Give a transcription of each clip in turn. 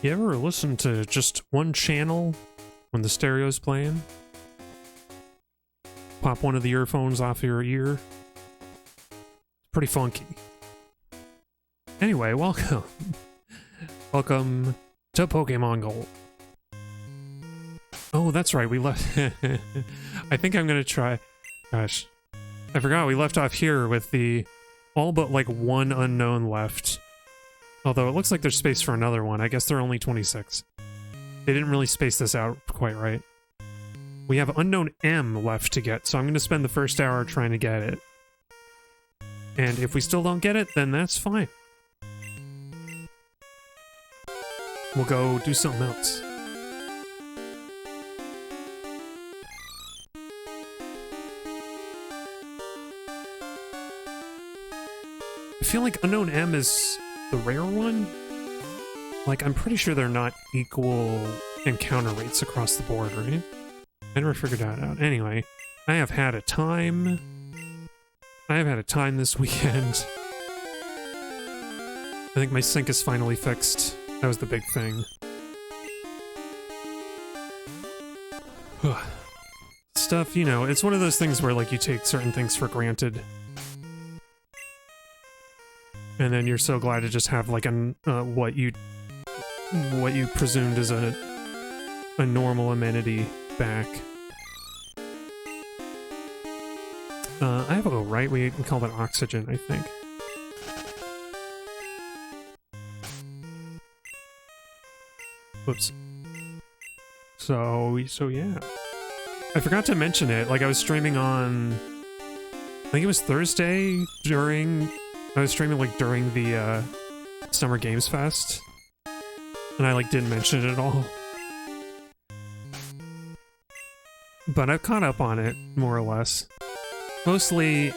You ever listen to just one channel when the stereo's playing? Pop one of the earphones off your ear. It's pretty funky. Anyway, welcome. Welcome to Pokemon Gold. Oh, that's right, we left... I think I'm gonna try... Gosh. I forgot we left off here with the... all but like one unknown left. Although it looks like there's space for another one. I guess there are only 26. They didn't really space this out quite right. We have unknown M left to get, so I'm going to spend the first hour trying to get it. And if we still don't get it, then that's fine. We'll go do something else. I feel like unknown M is the rare one. Like, I'm pretty sure they're not equal encounter rates across the board, right? I never figured that out. Anyway, I have had a time. I have had a time this weekend. I think my sink is finally fixed. That was the big thing. stuff, you know, it's one of those things where like you take certain things for granted. And then you're so glad to just have like what you presumed is a normal amenity back. I have a right, we call that oxygen, I think. Whoops. So yeah. I forgot to mention it, like I was streaming on, I think it was Thursday I was streaming like during the Summer Games Fest. And I like didn't mention it at all. But I've caught up on it, more or less. Mostly,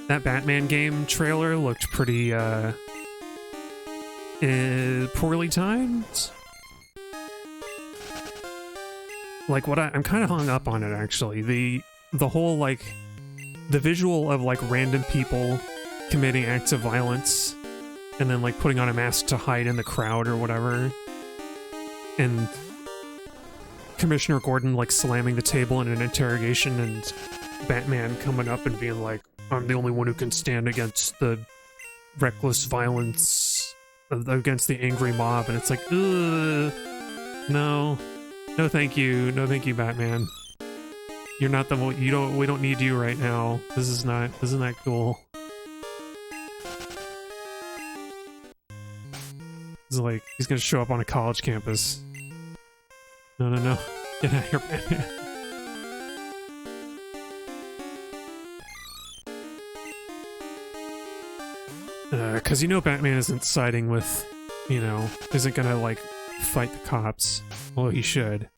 That Batman game trailer looked pretty, poorly timed. Like, I'm kind of hung up on it, actually. The whole, like, the visual of, like, random people committing acts of violence and then, like, putting on a mask to hide in the crowd or whatever. And Commissioner Gordon, like, slamming the table in an interrogation and Batman coming up and being like, I'm the only one who can stand against the reckless violence against the angry mob. And it's like, ugh, no thank you, Batman. You're not the one, we don't need you right now. This isn't that cool. It's like, he's gonna show up on a college campus. No. Get out of here, Batman. Because you know Batman isn't siding with, you know, isn't gonna, like, fight the cops. Although he should.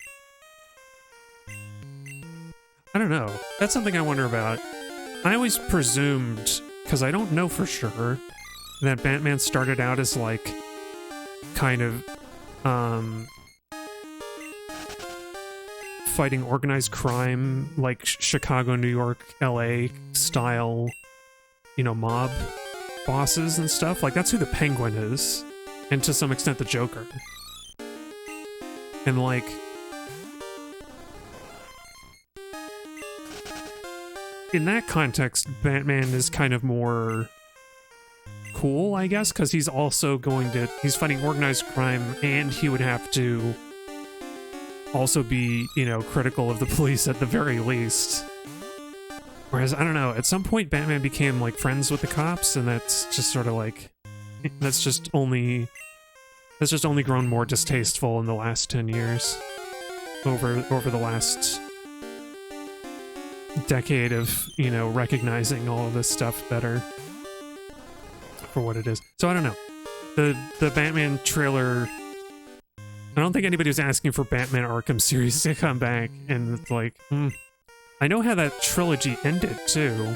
I don't know. That's something I wonder about. I always presumed, because I don't know for sure, that Batman started out as, like, kind of, fighting organized crime, like Chicago, New York, LA style, you know, mob bosses and stuff. Like, that's who the Penguin is. And to some extent, the Joker. And, like, in that context, Batman is kind of more cool, I guess, because he's also he's fighting organized crime, and he would have to also be, you know, critical of the police at the very least. Whereas, I don't know, at some point Batman became, like, friends with the cops, and that's just sort of like, that's just only grown more distasteful in the last 10 years. Over the last decade of, you know, recognizing all of this stuff better for what it is. So I don't know. The Batman trailer, I don't think anybody was asking for Batman Arkham series to come back, and it's like, I know how that trilogy ended, too,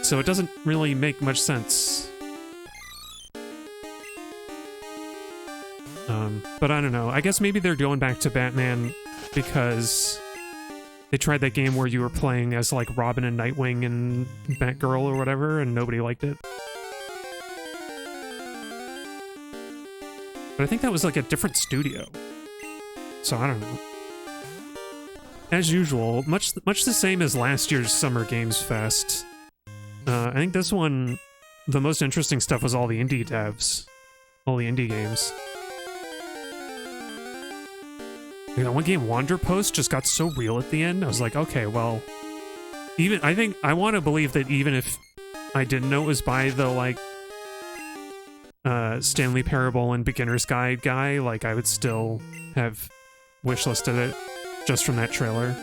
so it doesn't really make much sense. But I don't know. I guess maybe they're going back to Batman because they tried that game where you were playing as, like, Robin and Nightwing and Batgirl or whatever, and nobody liked it. But I think that was, like, a different studio. So I don't know. As usual, much the same as last year's Summer Games Fest. I think this one, the most interesting stuff was all the indie devs. All the indie games. Like, that one game, Wander Post, just got so real at the end. I was like, okay, well, I want to believe that even if I didn't know it was by the, like, Stanley Parable and Beginner's Guide guy, like, I would still have wishlisted it just from that trailer.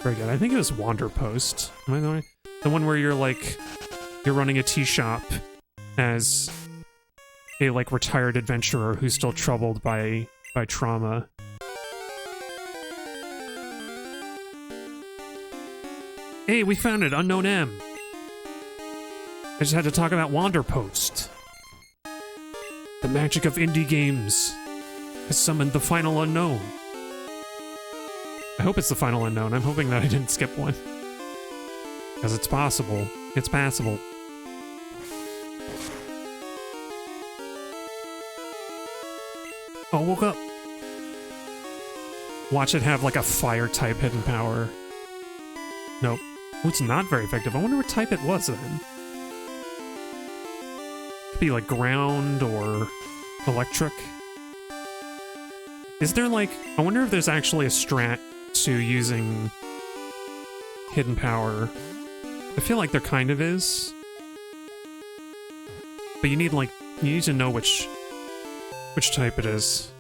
Very good. I think it was Wander Post. Am I the one? The one where you're running a tea shop as a, like, retired adventurer who's still troubled by trauma. Hey, we found it, Unknown M. I just had to talk about Wander Post. The magic of indie games has summoned the final unknown. I hope it's the final unknown. I'm hoping that I didn't skip one. Because it's possible. It's passable. Watch it have like a fire type hidden power. Nope. Oh, it's not very effective. I wonder what type it was then. Could be like ground or electric. Is there like... I wonder if there's actually a strat to using hidden power. I feel like there kind of is. But you need like... You need to know which type it is.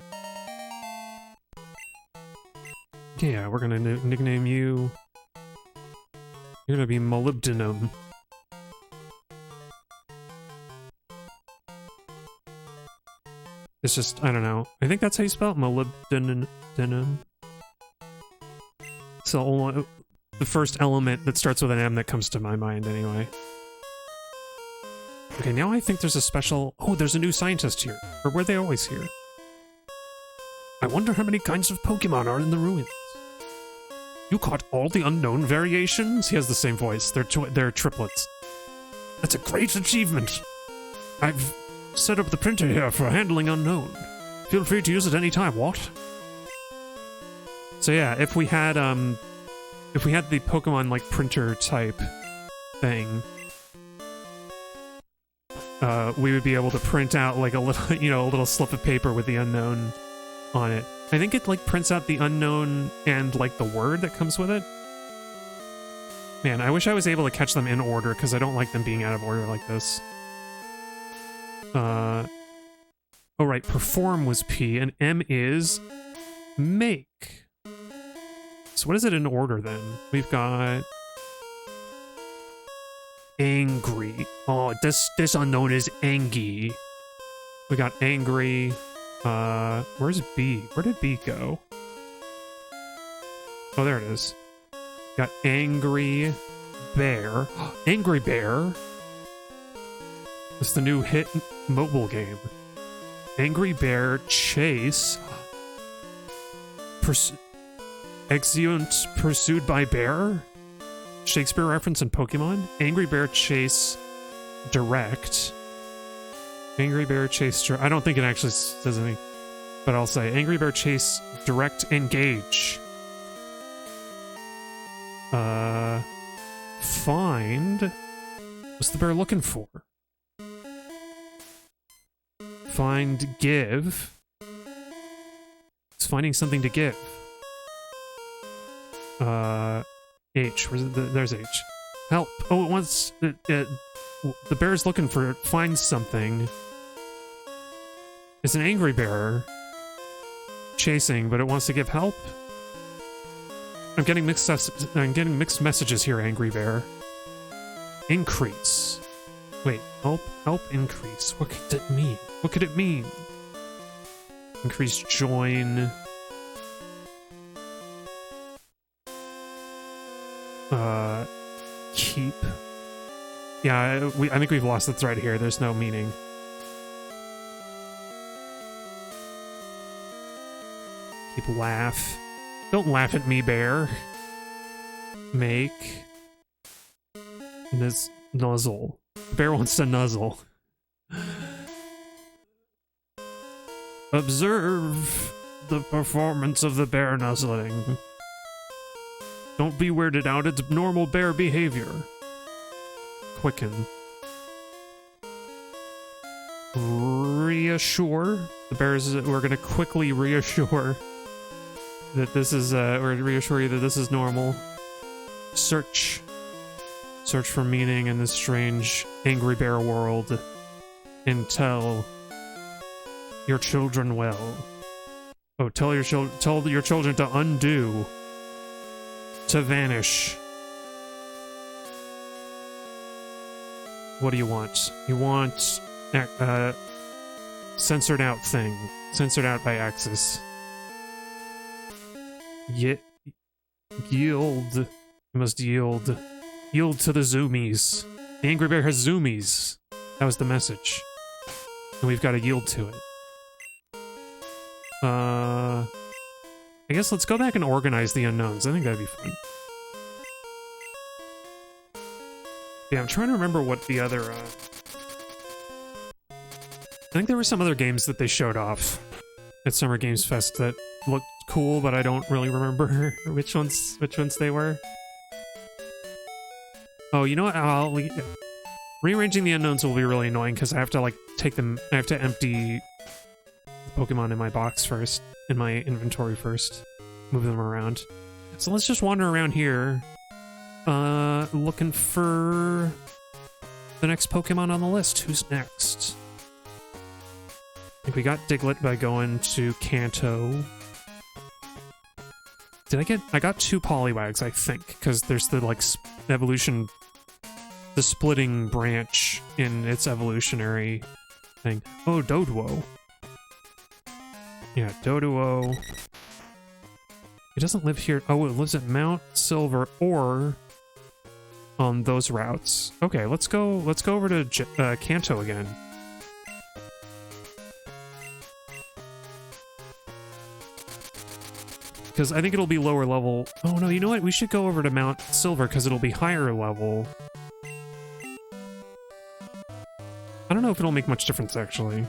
Yeah, we're gonna nickname you... You're gonna be molybdenum. It's just, I don't know. I think that's how you spell it, molybdenum. So the first element that starts with an M that comes to my mind, anyway. Okay, now I think there's a special... Oh, there's a new scientist here. Or were they always here? I wonder how many kinds of Pokemon are in the ruins. You caught all the unknown variations? He has the same voice. They're triplets. That's a great achievement. I've set up the printer here for handling unknown. Feel free to use it any time. What? So yeah, if we had the Pokemon like printer type thing, we would be able to print out like a little, you know, a little slip of paper with the unknown on it. I think it like prints out the unknown and like the word that comes with it. Man, I wish I was able to catch them in order because I don't like them being out of order like this. Oh right, perform was P and M is make. So what is it in order then? We've got angry. Oh, this unknown is Angie. We got angry. Where's B? Where did B go? Oh, there it is. Got angry bear. Angry bear. It's the new hit mobile game. Angry bear chase. Exeunt pursued by bear. Shakespeare reference in Pokemon. Angry bear chase direct. Angry bear chase... I don't think it actually says anything, but I'll say Angry bear chase direct engage. Find... What's the bear looking for? Find give. It's finding something to give. H. Where's it? There's H. Help. Oh, it wants... the bear's looking for... Find something. It's an angry bear chasing, but it wants to give help. I'm getting mixed messages here, angry bear. Increase. Wait, help increase. What could it mean? What could it mean? Increase join. Keep. Yeah, I think we've lost the thread here. There's no meaning. Keep laugh. Don't laugh at me, bear. Make. Nuzzle. Bear wants to nuzzle. Observe the performance of the bear nuzzling. Don't be weirded out, it's normal bear behavior. Quicken. Reassure. The bears, we're gonna quickly reassure that this is, or reassure you that this is normal. Search. Search for meaning in this strange, angry bear world. And tell your children well. Oh, tell your children to undo. To vanish. What do you want? You want censored out thing. Censored out by Axis. Yield. You must yield. Yield to the zoomies. The angry bear has zoomies. That was the message. And we've got to yield to it. I guess let's go back and organize the unknowns. I think that'd be fun. Yeah, I'm trying to remember what the other, I think there were some other games that they showed off at Summer Games Fest that looked cool, but I don't really remember which ones they were. Oh, you know what? Rearranging the unknowns will be really annoying because I have to like take them. I have to empty Pokemon in my box first, in my inventory first, move them around. So let's just wander around here, looking for the next Pokemon on the list. Who's next? I think we got Diglett by going to Kanto. I got 2 Poliwags, I think, because there's the, like, evolution, the splitting branch in its evolutionary thing. Oh, Doduo. Yeah, Doduo. It doesn't live here. Oh, it lives at Mount Silver or on those routes. Okay, let's go over to Kanto again. Because I think it'll be lower level. Oh no, you know what? We should go over to Mount Silver because it'll be higher level. I don't know if it'll make much difference, actually.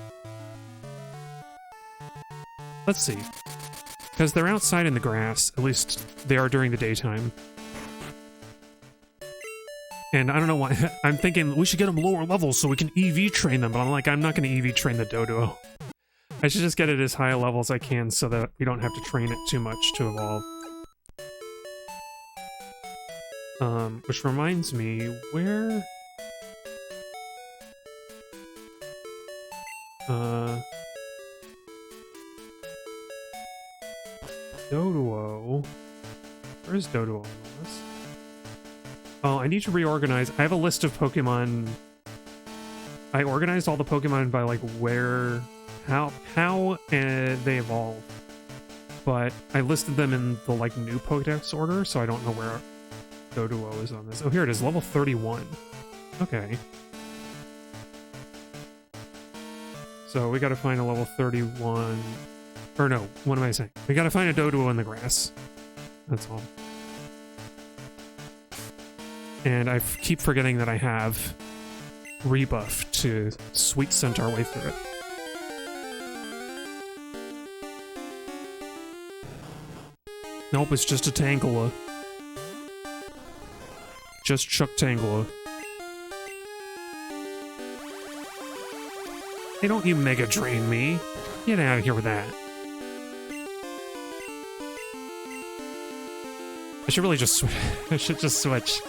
Let's see. Because they're outside in the grass. At least they are during the daytime. And I don't know why. I'm thinking we should get them lower levels so we can EV train them. But I'm like, I'm not going to EV train the Doduo. I should just get it as high a level as I can so that we don't have to train it too much to evolve. Which reminds me, where... Doduo... Where's Doduo on the list? Oh, I need to reorganize. I have a list of Pokemon... I organized all the Pokemon by, like, where... How they evolve, but I listed them in the like new Pokedex order, so I don't know where Doduo is on this. Oh, here it is, level 31. Okay. So we gotta find a level 31, or no, what am I saying? We gotta find a Doduo in the grass. That's all. And I keep forgetting that I have Rebuff to sweet scent our way through it. Nope, it's just a Tangela. Just Chuck Tangela. Hey, don't you Mega Drain me. Get out of here with that. I should really just I should just switch.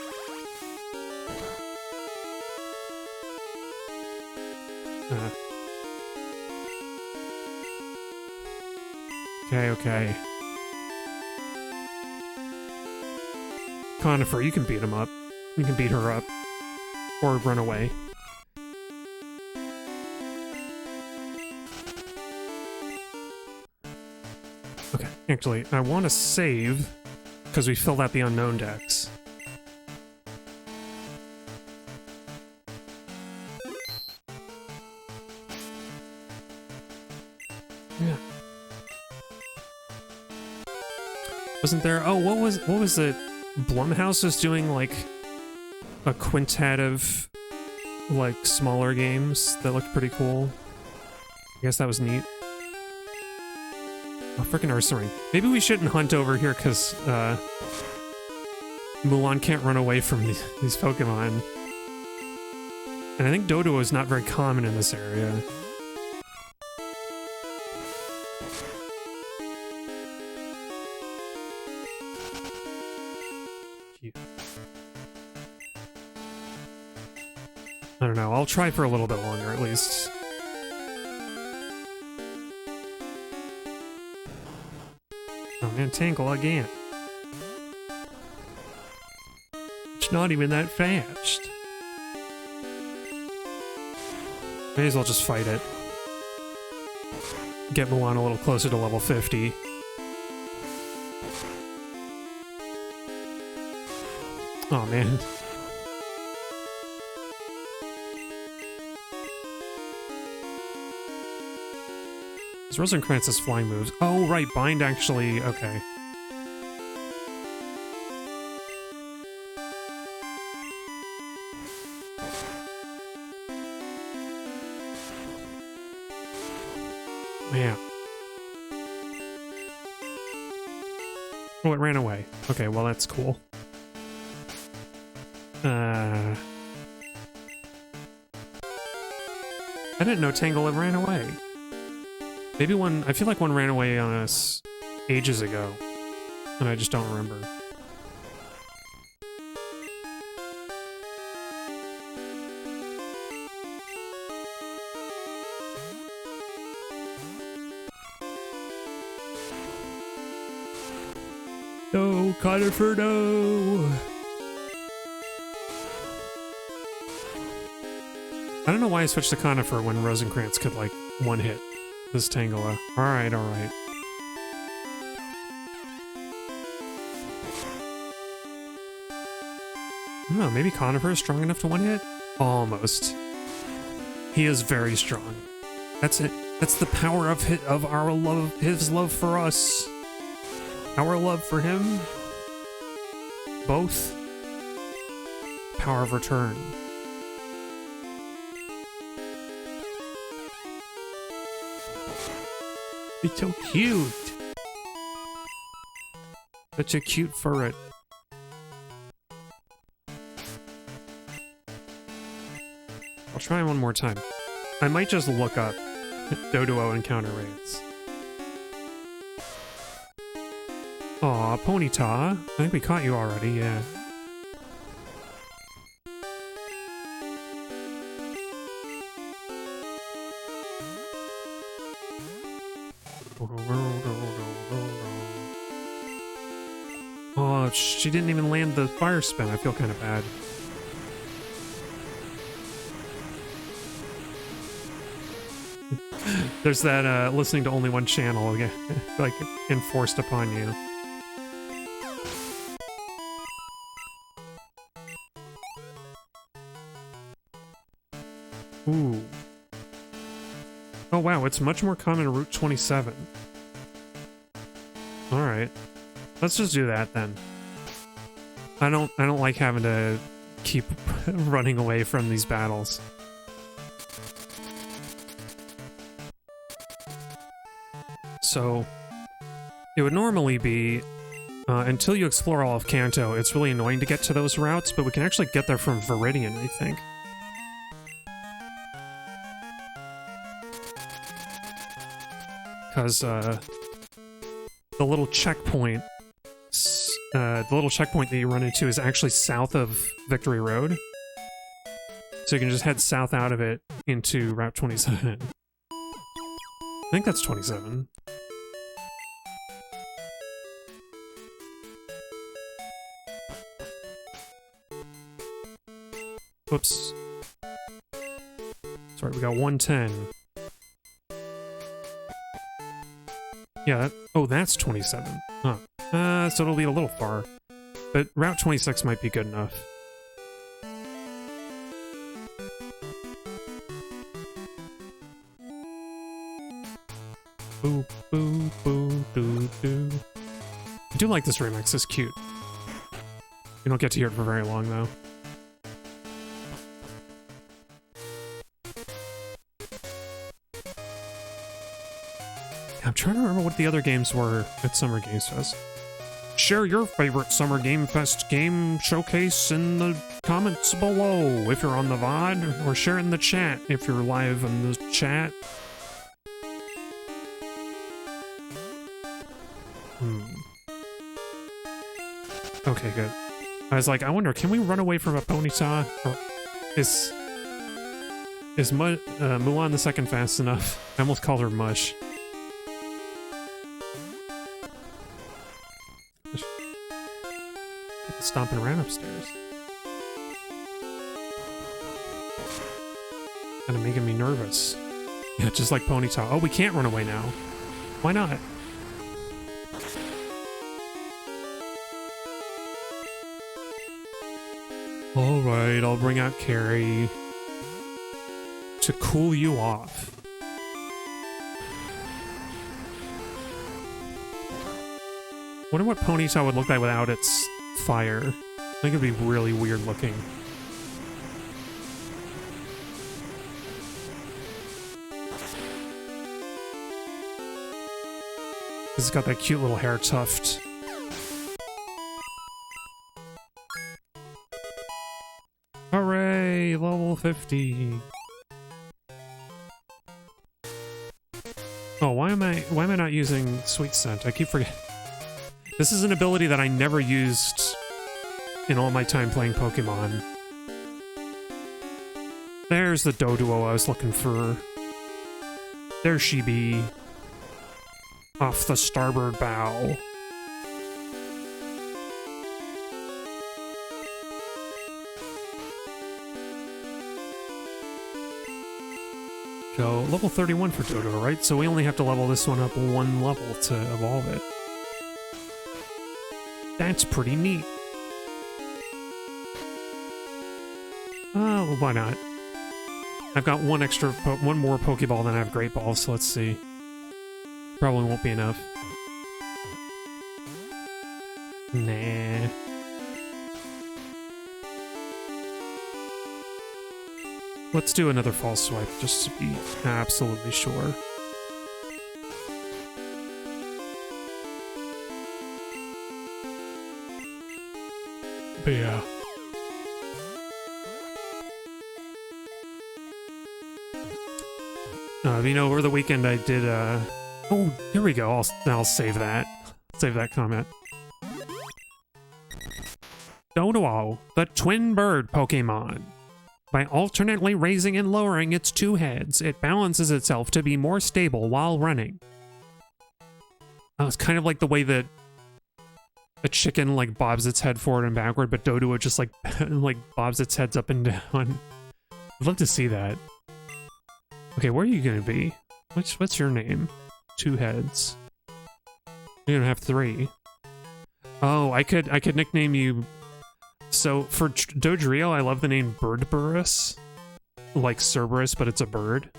Okay. Conifer, you can beat him up. You can beat her up. Or run away. Okay, actually, I want to save, because we filled out the unknown decks. Yeah. Wasn't there... Oh, what was it? Blumhouse was doing, like, a quintet of, like, smaller games that looked pretty cool. I guess that was neat. Oh, frickin' Ursaring. Maybe we shouldn't hunt over here, because, Mulan can't run away from these Pokemon. And I think Doduo is not very common in this area. I don't know, I'll try for a little bit longer at least. Oh man, Tangle again. It's not even that fast. May as well just fight it. Get Mulan a little closer to level 50. Oh man. Rosencrantz's flying moves. Oh, right, Bind actually... Okay. Man. Oh, it ran away. Okay, well that's cool. I didn't know Tangle ran away. Maybe one... I feel like one ran away on us ages ago. And I just don't remember. No, Conifer, no! I don't know why I switched to Conifer when Rosencrantz could, like, one-hit this Tangela. Alright, alright. I don't know, maybe Conifer is strong enough to one-hit? Almost. He is very strong. That's it. That's the power of our love, his love for us. Our love for him. Both. Power of return. It's so cute. Such a cute furret. I'll try one more time. I might just look up Doduo encounter rates. Aw, Ponyta. I think we caught you already, yeah. Oh, she didn't even land the fire spin. I feel kind of bad. There's that listening to only one channel again, like enforced upon you. Ooh. Oh wow, it's much more common in Route 27. Alright. Let's just do that then. I don't like having to keep running away from these battles. So, it would normally be, until you explore all of Kanto, it's really annoying to get to those routes, but we can actually get there from Viridian, I think. Because, the little checkpoint, that you run into is actually south of Victory Road. So you can just head south out of it into Route 27. I think that's 27. Whoops. Sorry, we got 110. Yeah, oh, that's 27. Huh. So it'll be a little far. But Route 26 might be good enough. Boo, boo, boo, doo, doo. I do like this remix, it's cute. You don't get to hear it for very long, though. I'm trying to remember what the other games were at Summer Games Fest. Share your favorite Summer Game Fest game showcase in the comments below if you're on the VOD, or share in the chat if you're live in the chat. Okay, good. I was like, I wonder, can we run away from a Ponyta? Or is Mulan the second fast enough? I almost called her Mush. Stomping around upstairs. Kinda making me nervous. Yeah, just like Ponyta. Oh, we can't run away now. Why not? Alright, I'll bring out Carrie to cool you off. Wonder what Ponyta would look like without its fire. I think it'd be really weird looking. It's got that cute little hair tuft. Yay, level 50. Oh, why am I not using Sweet Scent? I keep forgetting. This is an ability that I never used in all my time playing Pokemon. There's the Doduo I was looking for. There she be. Off the starboard bow. So, level 31 for Dodo, right? So we only have to level this one up one level to evolve it. That's pretty neat. Oh, well, why not? I've got one more Pokeball than I have Great Balls, so let's see. Probably won't be enough. Nah. Let's do another false swipe, just to be absolutely sure. But yeah. You know, over the weekend I did, oh, here we go. I'll save that. Save that comment. Doduo, the twin bird Pokemon. By alternately raising and lowering its two heads, it balances itself to be more stable while running. It's kind of like the way that a chicken like bobs its head forward and backward, but Doduo just like bobs its heads up and down. I'd love to see that. Okay, where are you gonna be? What's your name? Two heads. You're gonna have three. Oh, I could nickname you. So for Dodrio, I love the name Birdburus, like Cerberus, but it's a bird.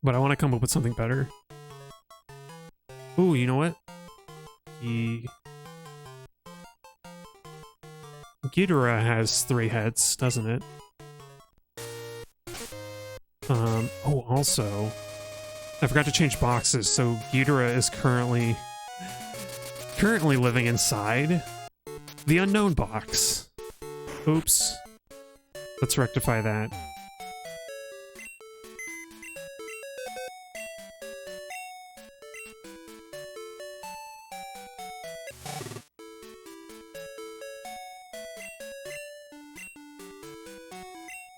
But I want to come up with something better. Ooh, you know what? Ghidorah has three heads, doesn't it? Oh, also, I forgot to change boxes, so Ghidorah is currently living inside the unknown box. Oops. Let's rectify that.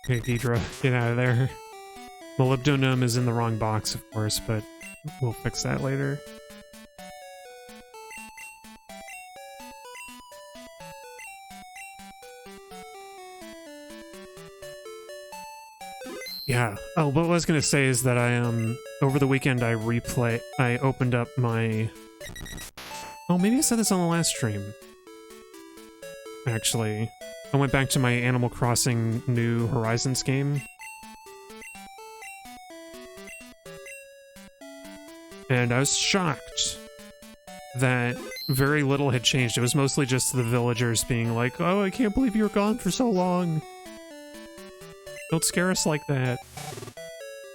Okay, Deidre, get out of there. Molybdenum is in the wrong box, of course, but we'll fix that later. Yeah. Oh, what I was gonna say is that I over the weekend I opened up my. Oh, maybe I said this on the last stream. Actually, I went back to my Animal Crossing New Horizons game. And I was shocked that very little had changed. It was mostly just the villagers being like, "Oh, I can't believe you were gone for so long. Don't scare us like that."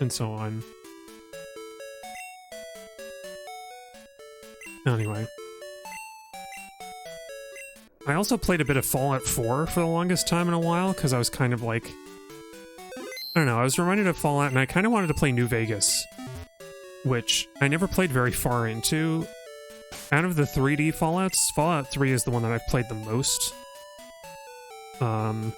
And so on. Anyway. I also played a bit of Fallout 4 for the longest time in a while, because I was kind of like... I don't know, I was reminded of Fallout, and I kind of wanted to play New Vegas, which I never played very far into. Out of the 3D Fallouts, Fallout 3 is the one that I've played the most. And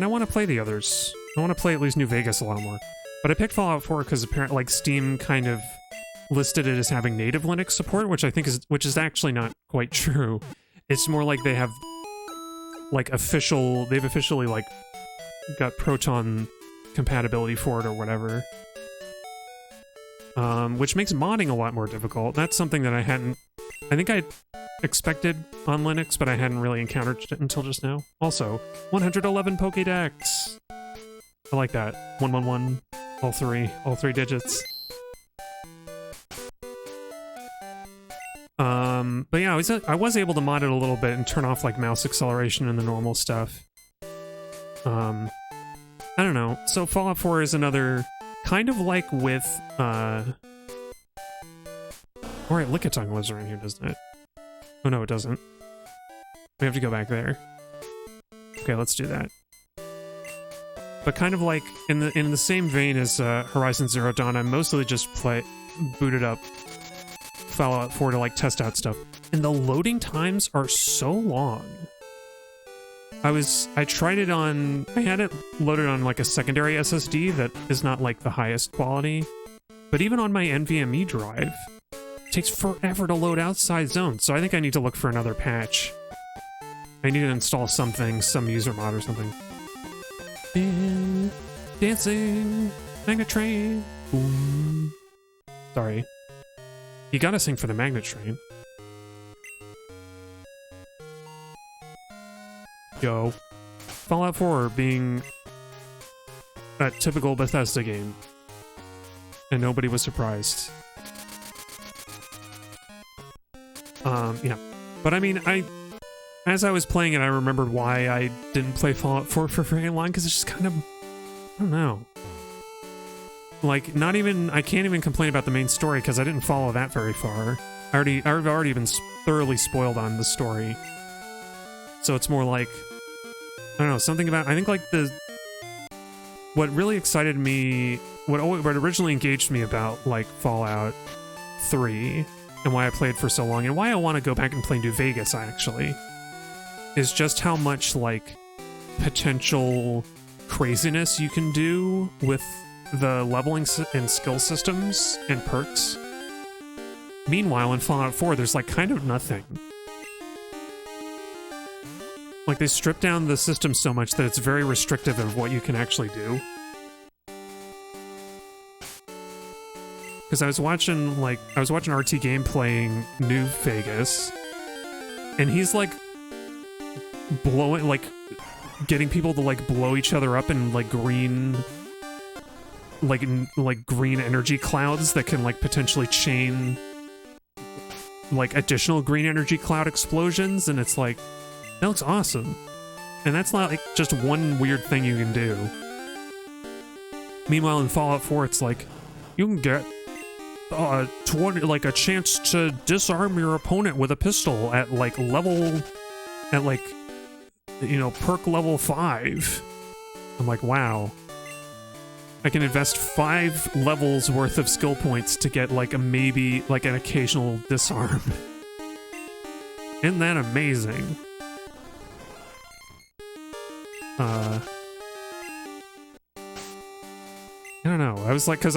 I want to play the others. I want to play at least New Vegas a lot more. But I picked Fallout 4 because apparently, like, Steam kind of listed it as having native Linux support, which is actually not quite true. It's more like they have, like, they've officially, like, got Proton compatibility for it or whatever. Which makes modding a lot more difficult. That's something that I think I expected on Linux, but I hadn't really encountered it until just now. Also, 111 Pokédex! I like that. 111, all three digits. But yeah, I was able to mod it a little bit and turn off, like, mouse acceleration and the normal stuff. I don't know. So Fallout 4 is another... Kind of like with, Alright, Lickitung lives around here, doesn't it? Oh no, it doesn't. We have to go back there. Okay, let's do that. But kind of like in the same vein as Horizon Zero Dawn, I mostly just booted up Fallout 4 to like test out stuff. And the loading times are so long. I tried it on, I had it loaded on like a secondary SSD that is not like the highest quality. But even on my NVMe drive, it takes forever to load outside zones. So I think I need to look for another patch. I need to install something, some user mod or something. Dancing, magnet train. Boom. Sorry. You gotta sing for the magnet train. Yo. Fallout 4 being a typical Bethesda game. And nobody was surprised. Yeah. But I mean, as I was playing it, I remembered why I didn't play Fallout 4 for very long, because it's just kind of, I don't know. Like, I can't even complain about the main story, because I didn't follow that very far. I've already been thoroughly spoiled on the story. So it's more like, I don't know, something about, I think like what really excited me, what originally engaged me about like Fallout 3, and why I played for so long, and why I want to go back and play New Vegas actually, is just how much like potential craziness you can do with the leveling and skill systems and perks. Meanwhile, in Fallout 4, there's like kind of nothing. Like, they strip down the system so much that it's very restrictive of what you can actually do. Because I was watching RT Game playing New Vegas, and he's like blowing, like getting people to like blow each other up in like green, like green energy clouds that can like potentially chain like additional green energy cloud explosions, and it's like, that looks awesome. And that's not like just one weird thing you can do. Meanwhile, in Fallout 4, it's like, you can get 20, like a chance to disarm your opponent with a pistol at like perk level 5. I'm like, wow. I can invest 5 levels worth of skill points to get like maybe like an occasional disarm. Isn't that amazing? I don't know. I was like, I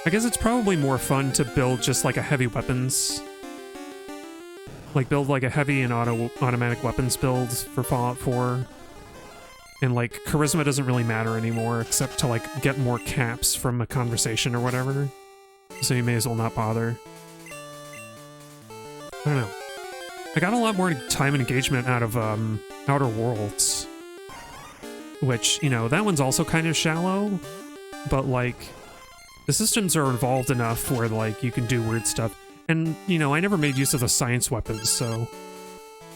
guess it's probably more fun to build just like a heavy weapons, like build like a heavy and automatic weapons build for Fallout 4. And like charisma doesn't really matter anymore, except to like get more caps from a conversation or whatever. So you may as well not bother. I don't know. I got a lot more time and engagement out of Outer Worlds, which, you know, that one's also kind of shallow, but like the systems are involved enough where like you can do weird stuff. And, you know, I never made use of the science weapons, so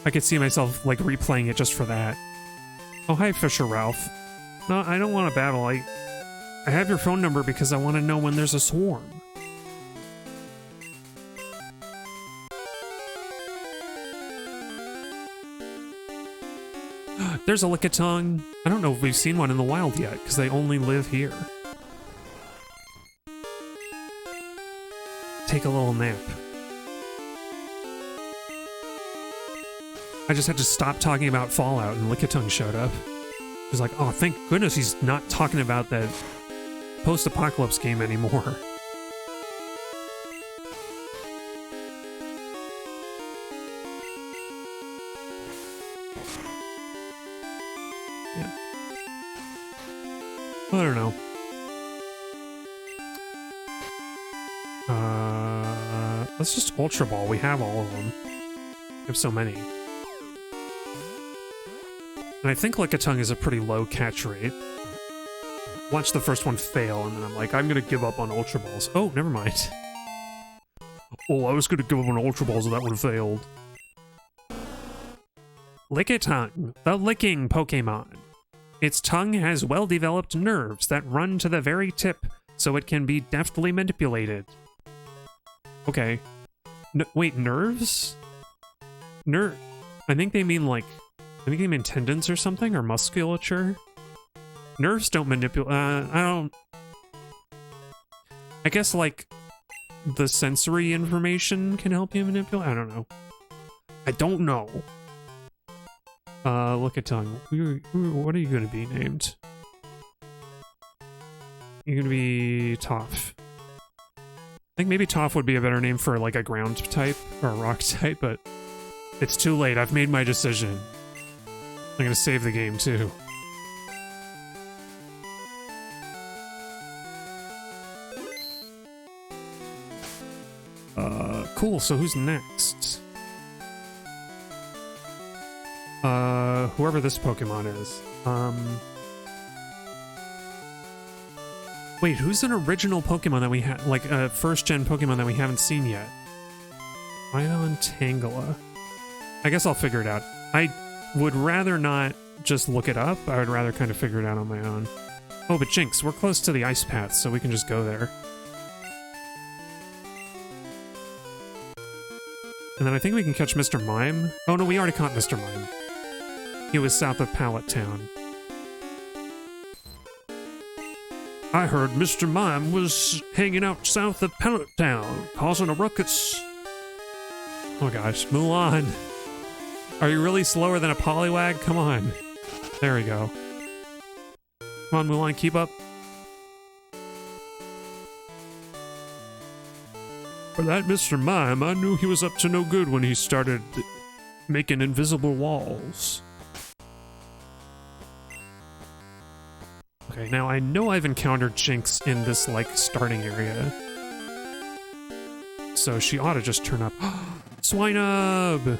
I could see myself like replaying it just for that. Oh, hi, Fisher Ralph. No, I don't want to battle. I have your phone number because I want to know when there's a swarm. There's a Lickitung. I don't know if we've seen one in the wild yet, because they only live here. Take a little nap. I just had to stop talking about Fallout, and Lickitung showed up. He was like, oh, thank goodness he's not talking about that post-apocalypse game anymore. Yeah. I don't know. Let's just Ultra Ball. We have all of them. We have so many. And I think Lickitung is a pretty low catch rate. Watch the first one fail, and then I'm like, I'm gonna give up on Ultra Balls. Oh, never mind. Oh, I was gonna give up on Ultra Balls and that one failed. Lickitung, the licking Pokemon. Its tongue has well-developed nerves that run to the very tip, so it can be deftly manipulated. Okay. Wait, nerves? I think they mean like I think he meant tendons or something, or musculature. Nerves don't manipulate. I don't. I guess like the sensory information can help you manipulate. I don't know. I don't know. Look at tongue. What are you gonna be named? You're gonna be Toph. I think maybe Toph would be a better name for like a ground type or a rock type, but it's too late. I've made my decision. I'm gonna save the game too. Cool, so who's next? Whoever this Pokemon is. Wait, who's an original Pokemon that we have, like a first-gen Pokemon that we haven't seen yet? Ion Tangela. I guess I'll figure it out. I would rather not just look it up. I would rather kind of figure it out on my own. Oh, but Jinx, we're close to the ice path, so we can just go there. And then I think we can catch Mr. Mime. Oh no, we already caught Mr. Mime. He was south of Pallet Town. I heard Mr. Mime was hanging out south of Pallet Town, causing a ruckus. Oh gosh, Mulan. Are you really slower than a Poliwag? Come on. There we go. Come on, Mulan, keep up. For that Mr. Mime, I knew he was up to no good when he started making invisible walls. Okay, now I know I've encountered Jinx in this, like, starting area. So she ought to just turn up. Swinub!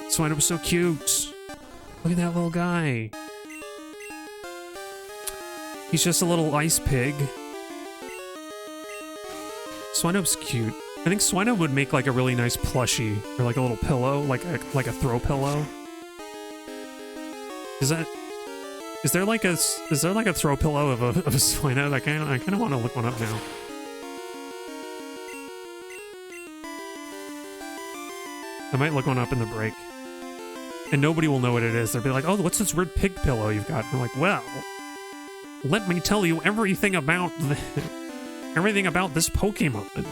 Swinub's so cute. Look at that little guy. He's just a little ice pig. Swinub's cute. I think Swinub would make like a really nice plushie, or like a little pillow, like a throw pillow. Is there like a throw pillow of a Swinub? I kind of want to look one up now. I might look one up in the break, and nobody will know what it is. They'll be like, "Oh, what's this weird pig pillow you've got?" And I'm like, "Well, let me tell you everything about this Pokemon."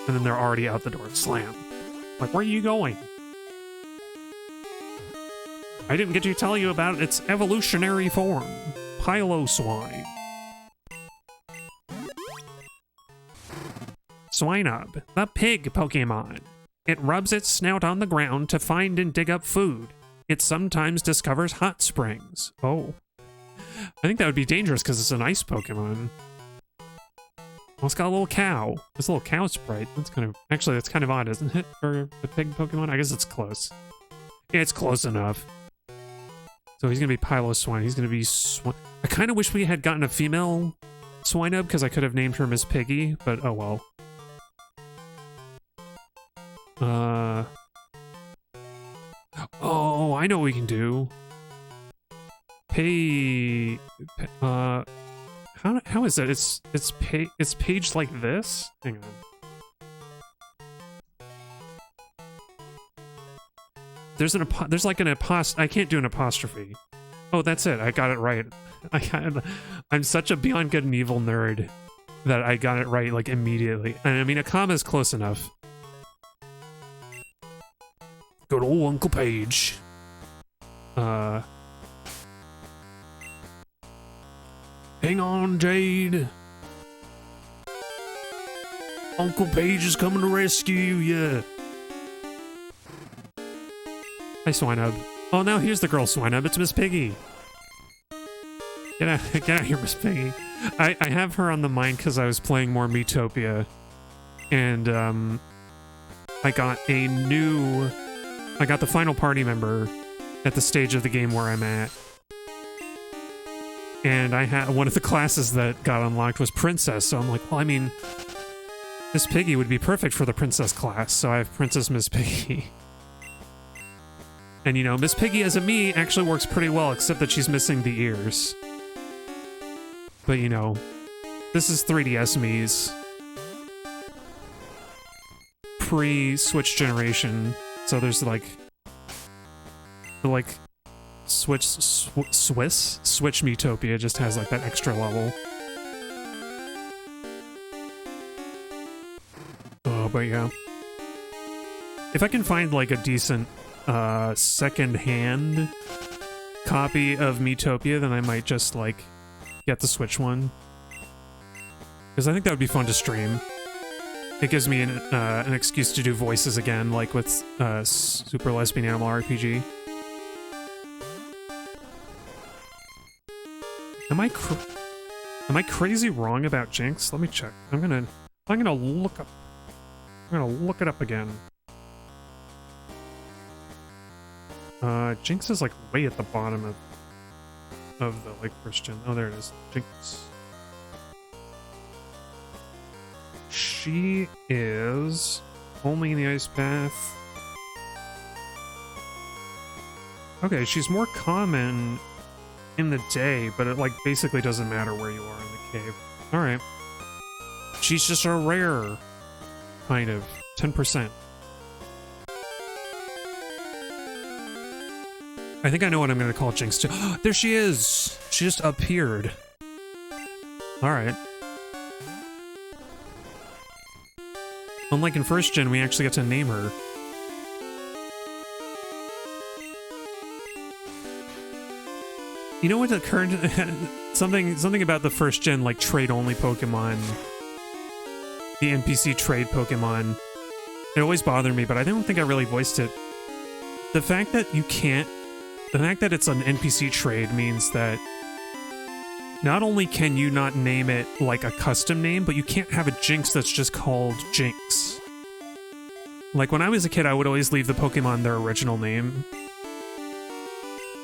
And then they're already out the door. Slam. Like, where are you going? I didn't get to tell you about its evolutionary form. Piloswine. Swinub, the pig Pokemon. It rubs its snout on the ground to find and dig up food. It sometimes discovers hot springs. Oh. I think that would be dangerous because it's an ice Pokemon. Well, it's got a little cow. This little cow sprite. That's kind of odd, isn't it? For the pig Pokemon? I guess it's close. Yeah, it's close enough. So he's gonna be Piloswine. He's gonna be I kind of wish we had gotten a female Swinub because I could have named her Miss Piggy, but oh well. Oh, I know what we can do. How is it? It's paged like this? Hang on. There's like an apostrophe. I can't do an apostrophe. Oh, that's it. I got it right. I'm such a Beyond Good and Evil nerd that I got it right like immediately. And I mean, a comma is close enough. Good old Uncle Page. Hang on, Jade. Uncle Page is coming to rescue you. Hi, Swinub. Oh, now here's the girl Swinub. It's Miss Piggy. Get out here, Miss Piggy. I have her on the mind because I was playing more Miitopia. And, I got the final party member at the stage of the game where I'm at. And I had one of the classes that got unlocked was Princess, so I'm like, well, I mean, Miss Piggy would be perfect for the Princess class, so I have Princess Miss Piggy. And you know, Miss Piggy as a me actually works pretty well, except that she's missing the ears. But you know, this is 3DS me's. Pre-Switch generation, so there's like Switch Metopia just has like that extra level. Oh, but yeah. If I can find like a decent second-hand copy of Metopia, then I might just like get the Switch one. Because I think that would be fun to stream. It gives me an excuse to do voices again, like with Super Lesbian Animal RPG. Am I crazy wrong about Jinx? Let me check. I'm gonna look it up again. Jinx is like way at the bottom of the like first gen. Oh, there it is. Jinx. She is only in the ice bath. Okay, she's more common in the day, but it like basically doesn't matter where you are in the cave. All right. She's just a rare, kind of 10%. I think I know what I'm going to call Jinx too. There she is! She just appeared. Alright. Unlike in first gen, we actually get to name her. You know what the current... something about the first gen, like, trade-only Pokemon. The NPC trade Pokemon. It always bothered me, but I don't think I really voiced it. The fact that you can't... The fact that it's an NPC trade means that not only can you not name it like a custom name, but you can't have a Jinx that's just called Jinx. Like when I was a kid, I would always leave the Pokemon their original name.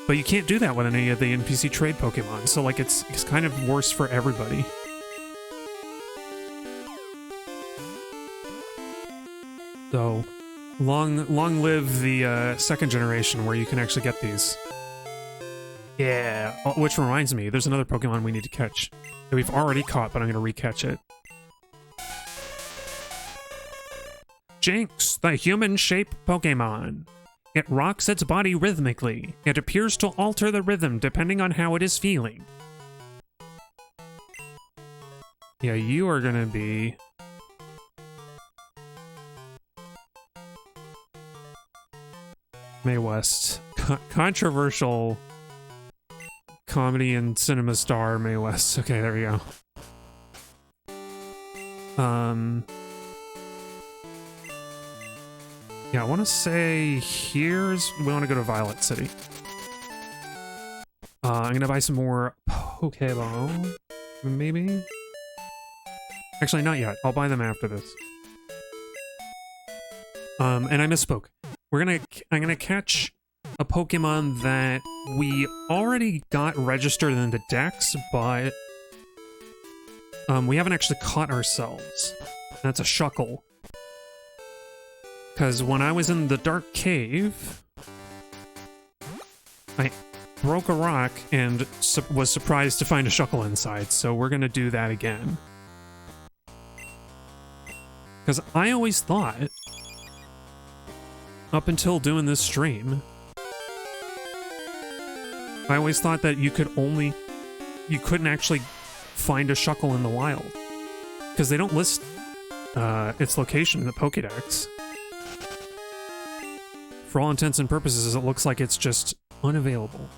But you can't do that with any of the NPC trade Pokemon, so like it's kind of worse for everybody. So... Long live the second generation where you can actually get these. Yeah, which reminds me, there's another Pokemon we need to catch that we've already caught, but I'm going to re-catch it. Jinx, the human-shaped Pokemon. It rocks its body rhythmically. It appears to alter the rhythm depending on how it is feeling. Yeah, you are going to be... Mae West. Controversial comedy and cinema star Mae West. Okay, there we go. Yeah, I want to say here's... We want to go to Violet City. I'm going to buy some more Pokeball. Maybe? Actually, not yet. I'll buy them after this. And I misspoke. I'm gonna catch a Pokemon that we already got registered in the Dex, but we haven't actually caught ourselves. That's a Shuckle. Because when I was in the Dark Cave, I broke a rock and was surprised to find a Shuckle inside, so we're gonna do that again. Because I always thought... Up until doing this stream, I always thought that you couldn't actually find a Shuckle in the wild. Because they don't list its location in the Pokédex. For all intents and purposes, it looks like it's just unavailable.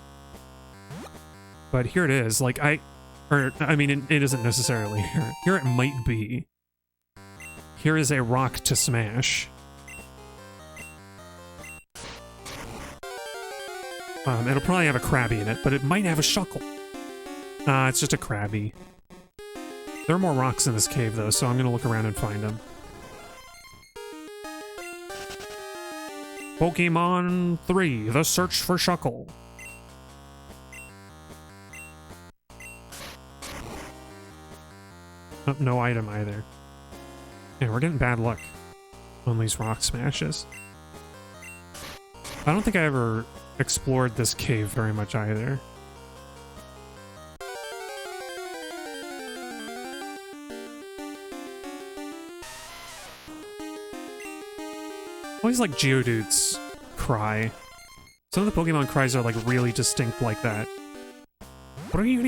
But here it is, like I mean, it isn't necessarily here. Here it might be. Here is a rock to smash. It'll probably have a Krabby in it, but it might have a Shuckle. It's just a Krabby. There are more rocks in this cave, though, so I'm gonna look around and find them. Pokemon 3, The Search for Shuckle. Oh, no item either. Yeah, we're getting bad luck on these rock smashes. I don't think I ever explored this cave very much either. Always like Geodude's cry. Some of the Pokemon cries are like really distinct like that. Okay,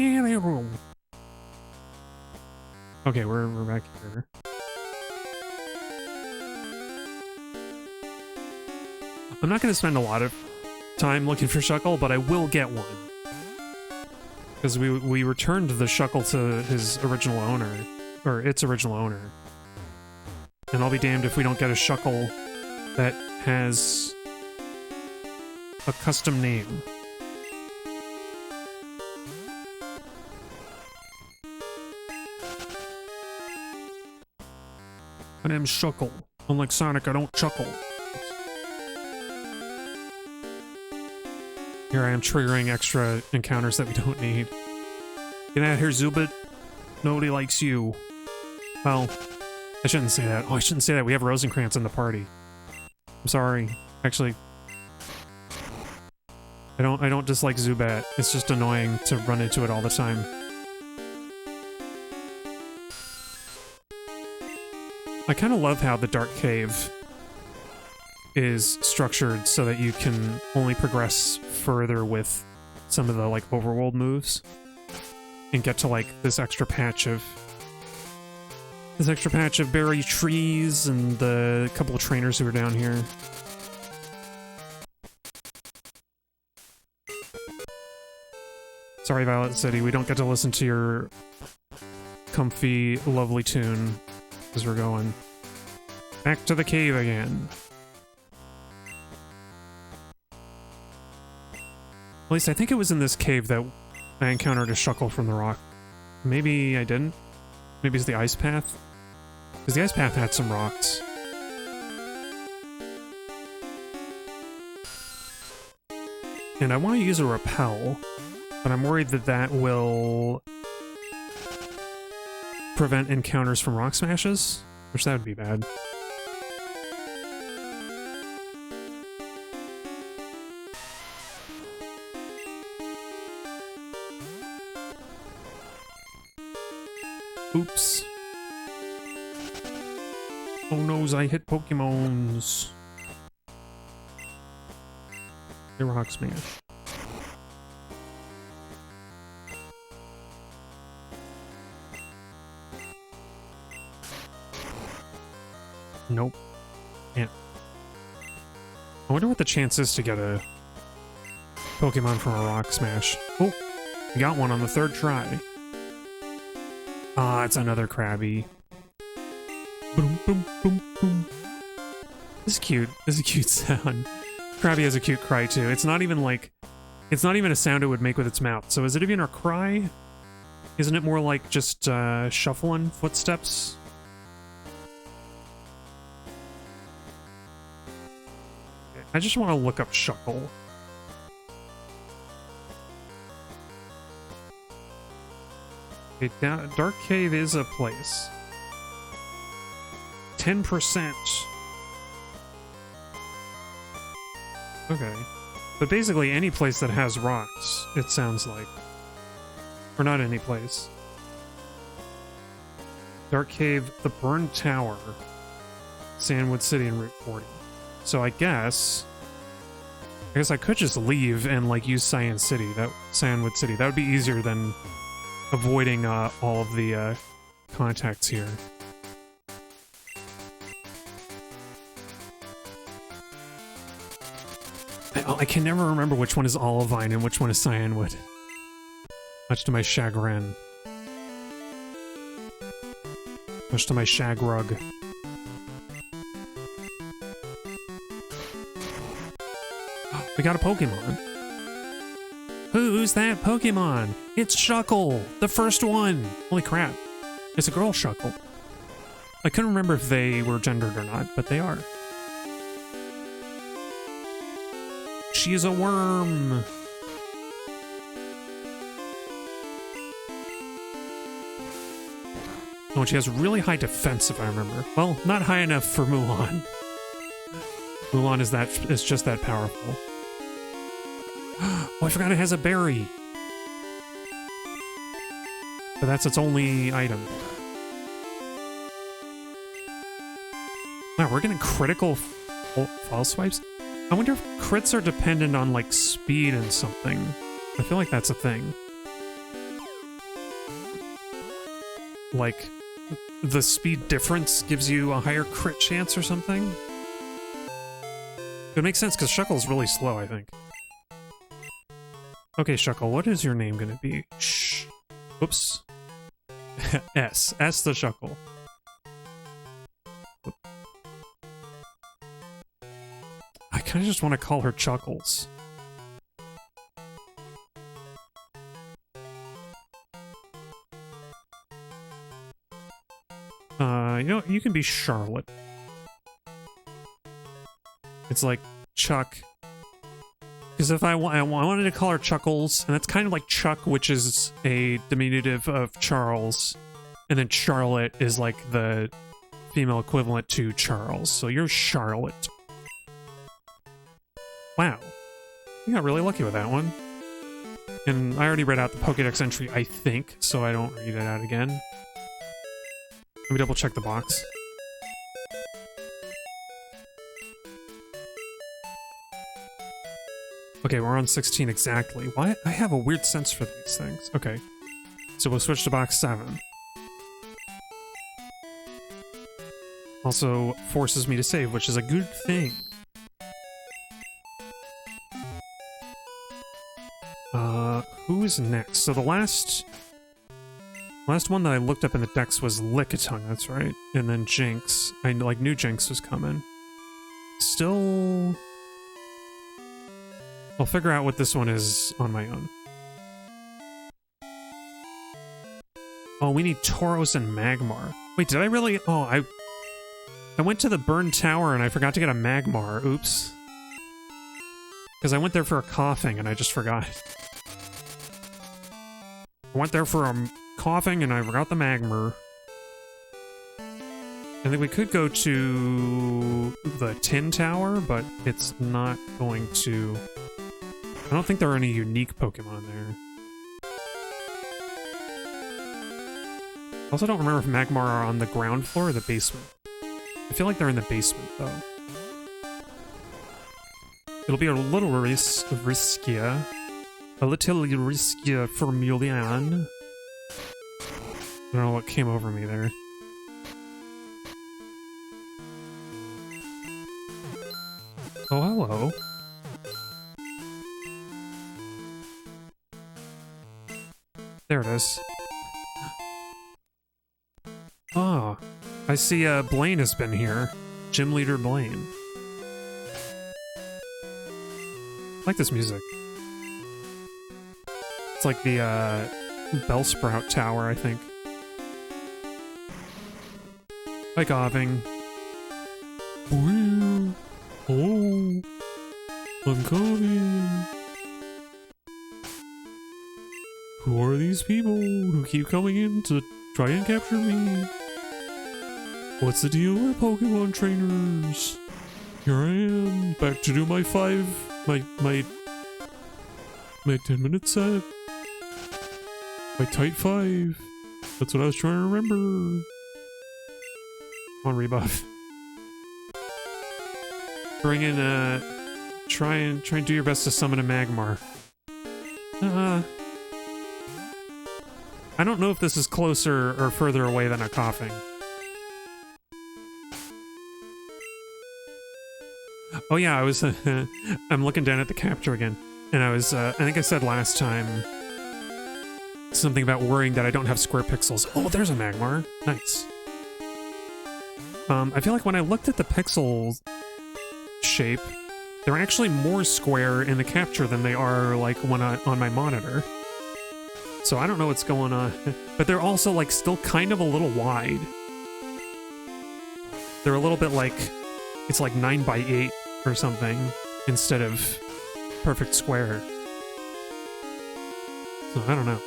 we're back here. I'm not going to spend a lot of time looking for Shuckle, but I will get one. Because we returned the Shuckle to his original owner, or its original owner. And I'll be damned if we don't get a Shuckle that has a custom name. My name's Shuckle. Unlike Sonic, I don't chuckle. Here I am triggering extra encounters that we don't need. Get out of here, Zubat. Nobody likes you. Well, I shouldn't say that. Oh, I shouldn't say that. We have Rosencrantz in the party. I'm sorry. Actually, I don't dislike Zubat. It's just annoying to run into it all the time. I kind of love how the Dark Cave is structured so that you can only progress further with some of the like overworld moves and get to like this extra patch of berry trees and the couple of trainers who are down here. Sorry, Violet City, we don't get to listen to your comfy, lovely tune as we're going back to the cave again. At least I think it was in this cave that I encountered a Shuckle from the rock. Maybe I didn't. Maybe it's the ice path. Because the ice path had some rocks. And I want to use a repel, but I'm worried that that will prevent encounters from rock smashes, which that would be bad. Oops. Oh no, I hit Pokemons. The rock smash. Nope. Yeah. I wonder what the chance is to get a Pokemon from a rock smash. Oh, we got one on the third try. Ah, it's another Krabby. Boom, boom, boom, boom. This is cute. This is a cute sound. Krabby has a cute cry too. It's not even like, it's not even a sound it would make with its mouth. So is it even a cry? Isn't it more like just shuffling footsteps? I just want to look up Shuckle. Okay, Dark Cave is a place. 10%. Okay. But basically any place that has rocks, it sounds like. Or not any place. Dark Cave, the Burned Tower, Sandwood City, and Route 40. So I guess I could just leave and like use Sandwood City. That would be easier than avoiding all of the contacts here. I can never remember which one is Olivine and which one is Cyanwood. Much to my chagrin. Much to my shagrug. We got a Pokemon. Who's that Pokemon? It's Shuckle, the first one. Holy crap. It's a girl Shuckle. I couldn't remember if they were gendered or not, but they are. She is a worm. Oh, and she has really high defense, if I remember. Well, not high enough for Mulan. Mulan is just that powerful. Oh, I forgot it has a berry. But that's its only item. Wow, we're getting critical fall swipes? I wonder if crits are dependent on, like, speed and something. I feel like that's a thing. Like, the speed difference gives you a higher crit chance or something? It makes sense, because Shuckle's really slow, I think. Okay, Shuckle, what is your name gonna be? Shh. Oops. S. S the Shuckle. I kind of just want to call her Chuckles. You know, you can be Charlotte. It's like Chuck. Because if I wanted to call her Chuckles, and that's kind of like Chuck, which is a diminutive of Charles, and then Charlotte is like the female equivalent to Charles. So you're Charlotte. Wow. You got really lucky with that one. And I already read out the Pokédex entry, I think, so I don't read it out again. Let me double check the box. Okay, we're on 16 exactly. Why? I have a weird sense for these things. Okay. So we'll switch to box 7. Also forces me to save, which is a good thing. Who is next? So the last one that I looked up in the decks was Lickitung, that's right. And then Jinx. I knew Jinx was coming. Still... I'll figure out what this one is on my own. Oh, we need Tauros and Magmar. Wait, did I really... Oh, I went to the Burned Tower and I forgot to get a Magmar. Oops. Because I went there for a coughing and I just forgot. I went there for a coughing and I forgot the Magmar. I think we could go to the Tin Tower, but it's not going to... I don't think there are any unique Pokemon there. I also don't remember if Magmar are on the ground floor or the basement. I feel like they're in the basement, though. It'll be a little riskier. A little riskier for Mulian. I don't know what came over me there. Oh, hello. There it is. Ah, I see Blaine has been here. Gym Leader Blaine. I like this music. It's like the Bellsprout Tower, I think. Hi, Goving. Oh, I'm coming. Who are these people who keep coming in to try and capture me? What's the deal with Pokemon trainers? Here I am, back to do my 10-minute set. My tight 5. That's what I was trying to remember. Come on, Rebuff. Bring in try and do your best to summon a Magmar. I don't know if this is closer or further away than a coughing. Oh yeah, I was I'm looking down at the capture again, and I think I said last time something about worrying that I don't have square pixels. Oh, there's a Magmar. Nice. I feel like when I looked at the pixel shape, they're actually more square in the capture than they are like when on my monitor. So I don't know what's going on, but they're also like still kind of a little wide. They're a little bit like, it's like 9x8 or something instead of perfect square. So I don't know.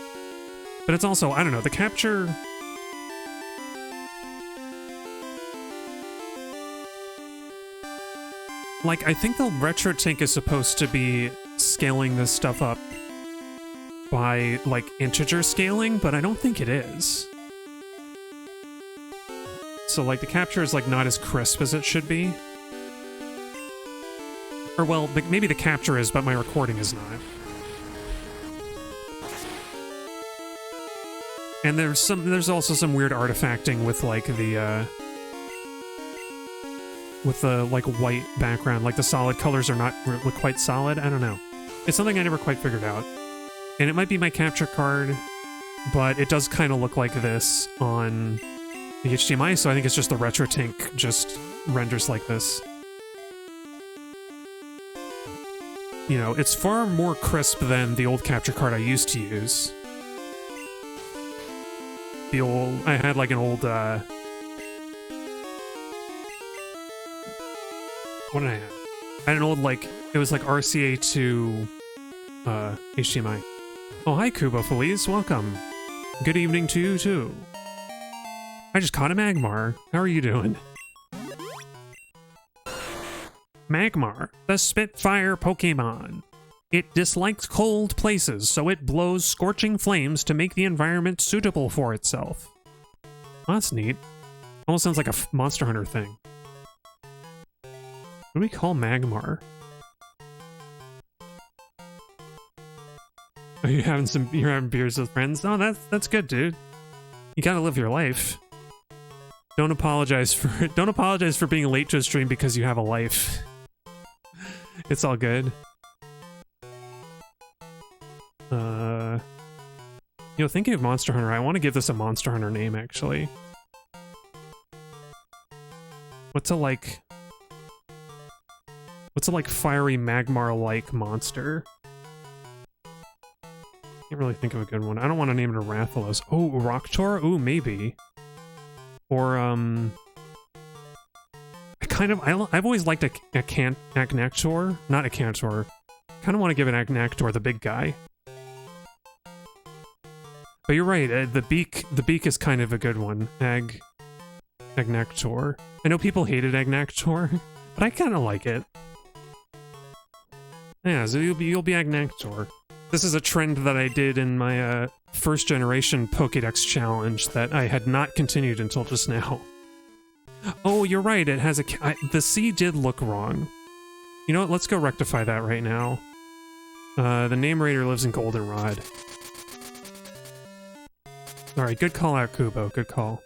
But it's also, I don't know, the capture... Like, I think the Retro Tank is supposed to be scaling this stuff up by, like, integer scaling, but I don't think it is. So, like, the capture is, like, not as crisp as it should be. Or, well, maybe the capture is, but my recording is not. And there's also some weird artifacting with, like, the, like, white background. Like, the solid colors are not quite solid. I don't know. It's something I never quite figured out. And it might be my capture card, but it does kind of look like this on the HDMI, so I think it's just the RetroTink just renders like this. You know, it's far more crisp than the old capture card I used to use. I had like an old, what did I have? I had an old, like, it was like RCA to, HDMI. Oh, hi, Kubo Feliz, welcome. Good evening to you, too. I just caught a Magmar. How are you doing? Magmar, the Spitfire Pokemon. It dislikes cold places, so it blows scorching flames to make the environment suitable for itself. Well, that's neat. Almost sounds like a Monster Hunter thing. What do we call Magmar? Are you you're having beers with friends? Oh, that's good, dude. You gotta live your life. Don't apologize for being late to a stream because you have a life. It's all good. You know, thinking of Monster Hunter, I want to give this a Monster Hunter name, actually. What's a, like, fiery Magmar-like monster? Can't really think of a good one. I don't want to name it a Rathalos. Oh, Rocktor? Ooh, maybe. Or, I've always liked a Agnactor. Not a Cantor. Kind of want to give an Agnactor the big guy. But you're right, the beak is kind of a good one. Agnactor. I know people hated Agnactor, but I kind of like it. Yeah, so you'll be Agnactor. This is a trend that I did in my first generation Pokédex challenge that I had not continued until just now. Oh, you're right, it has the C did look wrong. You know what, let's go rectify that right now. The name raider lives in Goldenrod. Alright, good call out, Kubo, good call.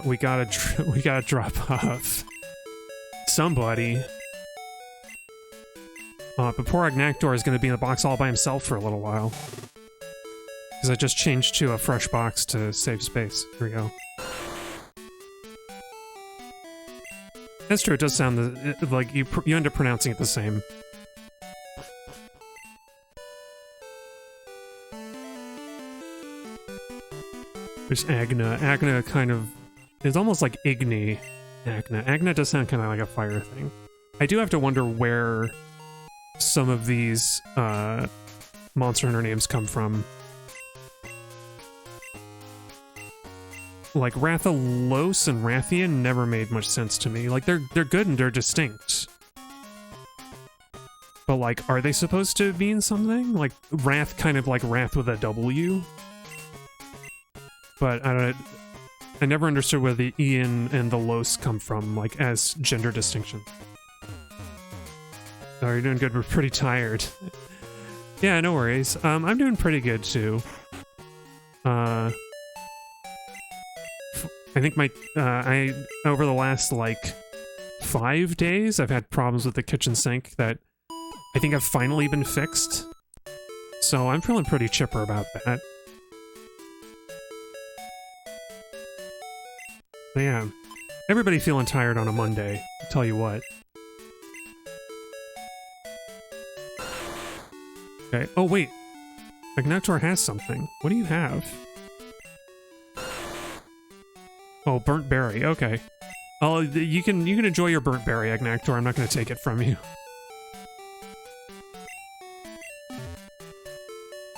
We gotta drop off somebody. But poor Agnactor is gonna be in the box all by himself for a little while. Because I just changed to a fresh box to save space. Here we go. That's true, it does sound like you end up pronouncing it the same. There's Agna. Agna kind of is almost like Igni. Agna. Agna does sound kind of like a fire thing. I do have to wonder where some of these Monster Hunter names come from. Like Rathalos and Rathian never made much sense to me. Like they're good and they're distinct. But like, are they supposed to mean something? Like Wrath, kind of like Wrath with a W. But I never understood where the Ian and the Los come from, like as gender distinction. Oh, you're doing good. We're pretty tired. Yeah, no worries. I'm doing pretty good too. I think over the last, like, 5 days, I've had problems with the kitchen sink that I think have finally been fixed. So I'm feeling pretty chipper about that. But yeah, everybody feeling tired on a Monday, I'll tell you what. Okay, oh wait, Agnactor has something. What do you have? Oh, burnt berry, okay. Oh, you can enjoy your burnt berry, Agnactor, I'm not gonna take it from you.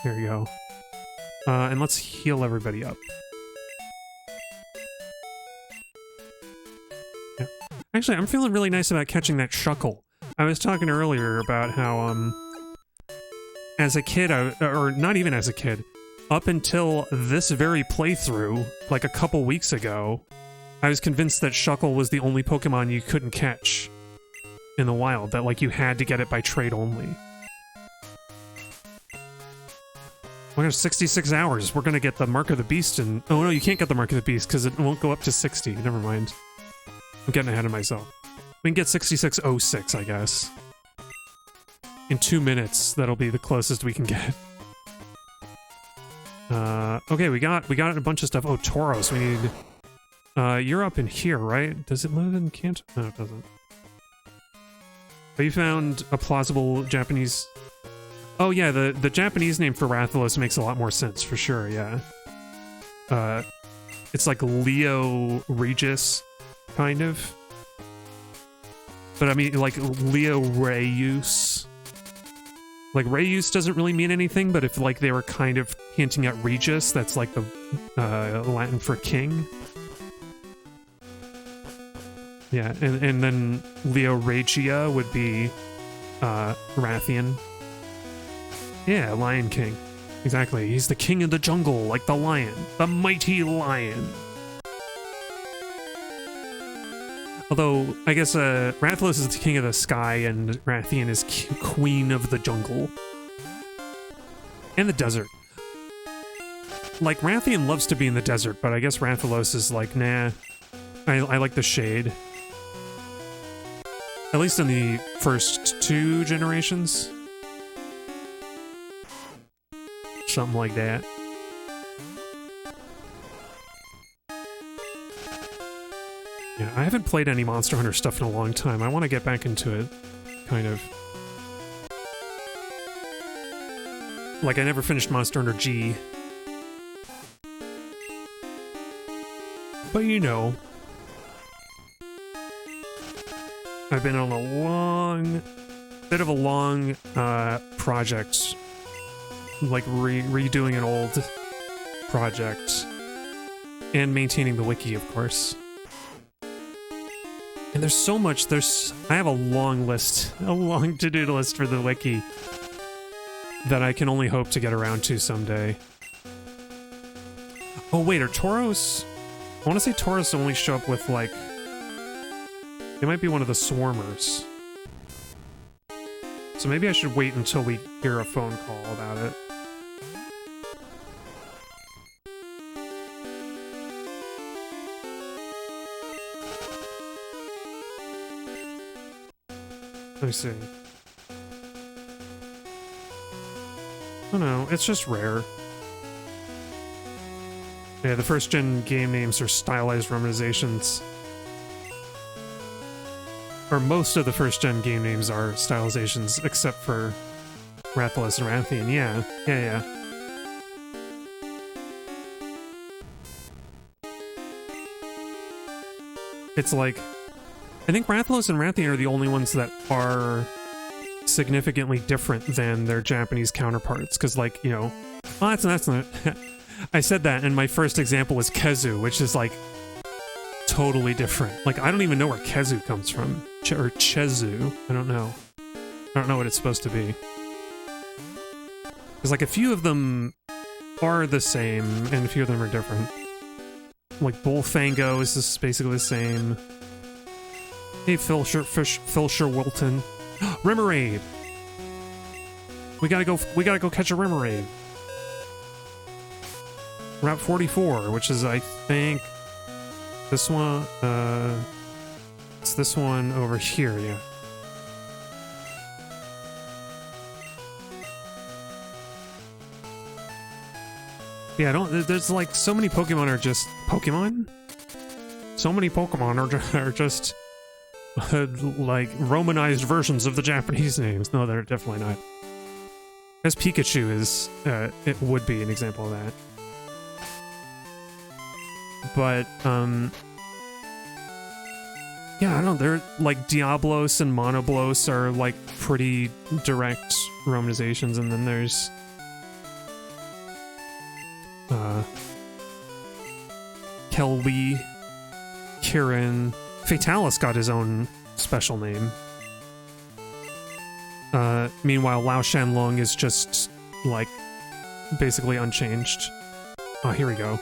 There you go. And let's heal everybody up. Yeah. Actually, I'm feeling really nice about catching that Shuckle. I was talking earlier about how, as a kid, or not even as a kid, up until this very playthrough, like a couple weeks ago, I was convinced that Shuckle was the only Pokemon you couldn't catch. in the wild, that like you had to get it by trade only. We're gonna 66 hours. We're gonna get the Mark of the Beast and oh no, you can't get the Mark of the Beast because it won't go up to 60. Never mind. I'm getting ahead of myself. We can get 6606, I guess. In 2 minutes, that'll be the closest we can get. Okay, we got a bunch of stuff. Oh, Tauros, we need... you're up in here, right? Does it live in Kanto? No, it doesn't. But you found a plausible Japanese... Oh yeah, the Japanese name for Rathalos makes a lot more sense, for sure, yeah. It's like Leo Regis, kind of. But I mean, like, Leo Reus. Like, Reus doesn't really mean anything, but if, like, they were kind of hinting at Regis, that's, like, the Latin for king. Yeah, and then Leo Regia would be Rathian. Yeah, Lion King. Exactly. He's the king of the jungle, like the lion. The mighty lion. Although, I guess Rathalos is the king of the sky, and Rathian is queen of the jungle. And the desert. Like, Rathian loves to be in the desert, but I guess Rathalos is like, nah, I like the shade. At least in the first 2 generations. Something like that. Yeah, I haven't played any Monster Hunter stuff in a long time. I want to get back into it, kind of. Like, I never finished Monster Hunter G. But you know, I've been on a bit of a long project, like redoing an old project, and maintaining the wiki, of course. And there's so much, I have a long list, a long to-do list for the wiki that I can only hope to get around to someday. Oh wait, are Tauros... I want to say Tauros only show up with, like... It might be one of the swarmers. So maybe I should wait until we hear a phone call about it. Let me see. Oh no, it's just rare. Yeah, the first-gen game names are stylized romanizations. Or most of the first-gen game names are stylizations, except for Rathalos and Rathian. Yeah. It's like... I think Rathalos and Rathian are the only ones that are significantly different than their Japanese counterparts, because, like, you know... Oh, that's not... I said that, and my first example was Kezu, which is, like, totally different. Like, I don't even know where Kezu comes from. Or Chezu. I don't know. I don't know what it's supposed to be. Because, like, a few of them are the same, and a few of them are different. Like, Bullfango is just basically the same. Hey, Filsher Wilton. Remoraid! We gotta go catch a Remoraid. Route 44, which is, I think, this one, it's this one over here, yeah. Yeah, there's like, so many Pokemon are just, Pokemon? So many Pokemon are just, like, Romanized versions of the Japanese names. No, they're definitely not. As Pikachu is, it would be an example of that. But, yeah, I don't know, they're, like, Diablos and Monoblos are, like, pretty direct romanizations, and then there's, Kelly, Kirin, Fatalis got his own special name. Meanwhile, Lao Shanlong is just, like, basically unchanged. Oh, here we go.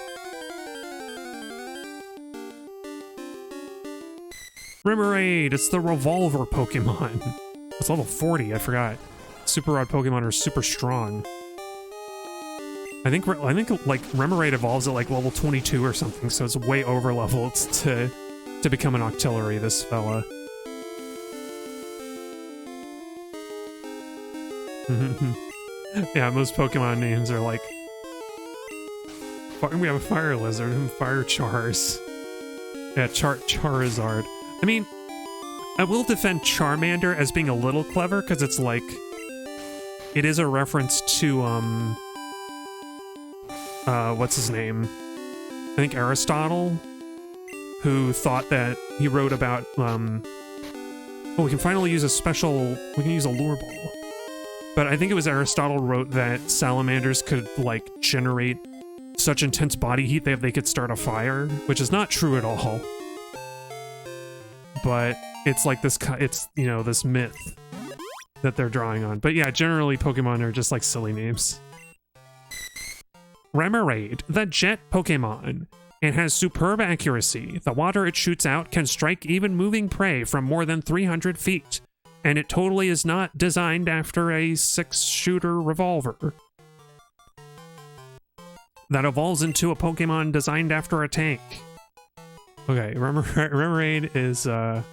Remoraid! It's the revolver Pokemon. It's level 40, I forgot. Super Rod Pokemon are super strong. I think like Remoraid evolves at like level 22 or something, so it's way over leveled to become an Octillery, this fella. Yeah, most Pokemon names are like... We have a Fire Lizard and Fire Chars. Yeah, Charizard. I mean, I will defend Charmander as being a little clever, because it's like... It is a reference to, what's his name? I think Aristotle, who thought that he wrote about, oh, we can finally use we can use a lure ball. But I think it was Aristotle wrote that salamanders could, like, generate such intense body heat that they could start a fire, which is not true at all. But it's like this, you know, this myth that they're drawing on. But yeah, generally Pokemon are just like silly names. Remoraid, the jet Pokemon. It has superb accuracy. The water it shoots out can strike even moving prey from more than 300 feet. And it totally is not designed after a 6-shooter revolver. That evolves into a Pokemon designed after a tank. Okay, Remoraid is, what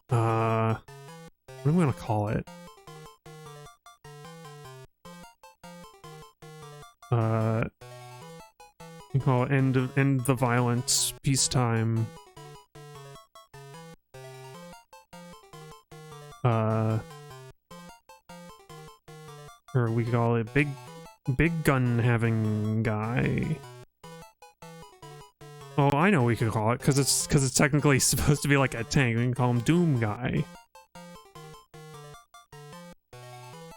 do we want to call it? We call it end the violence, peacetime. Or we call it big gun having guy. Oh, I know what we could call it, because it's technically supposed to be like a tank. We can call him Doom Guy.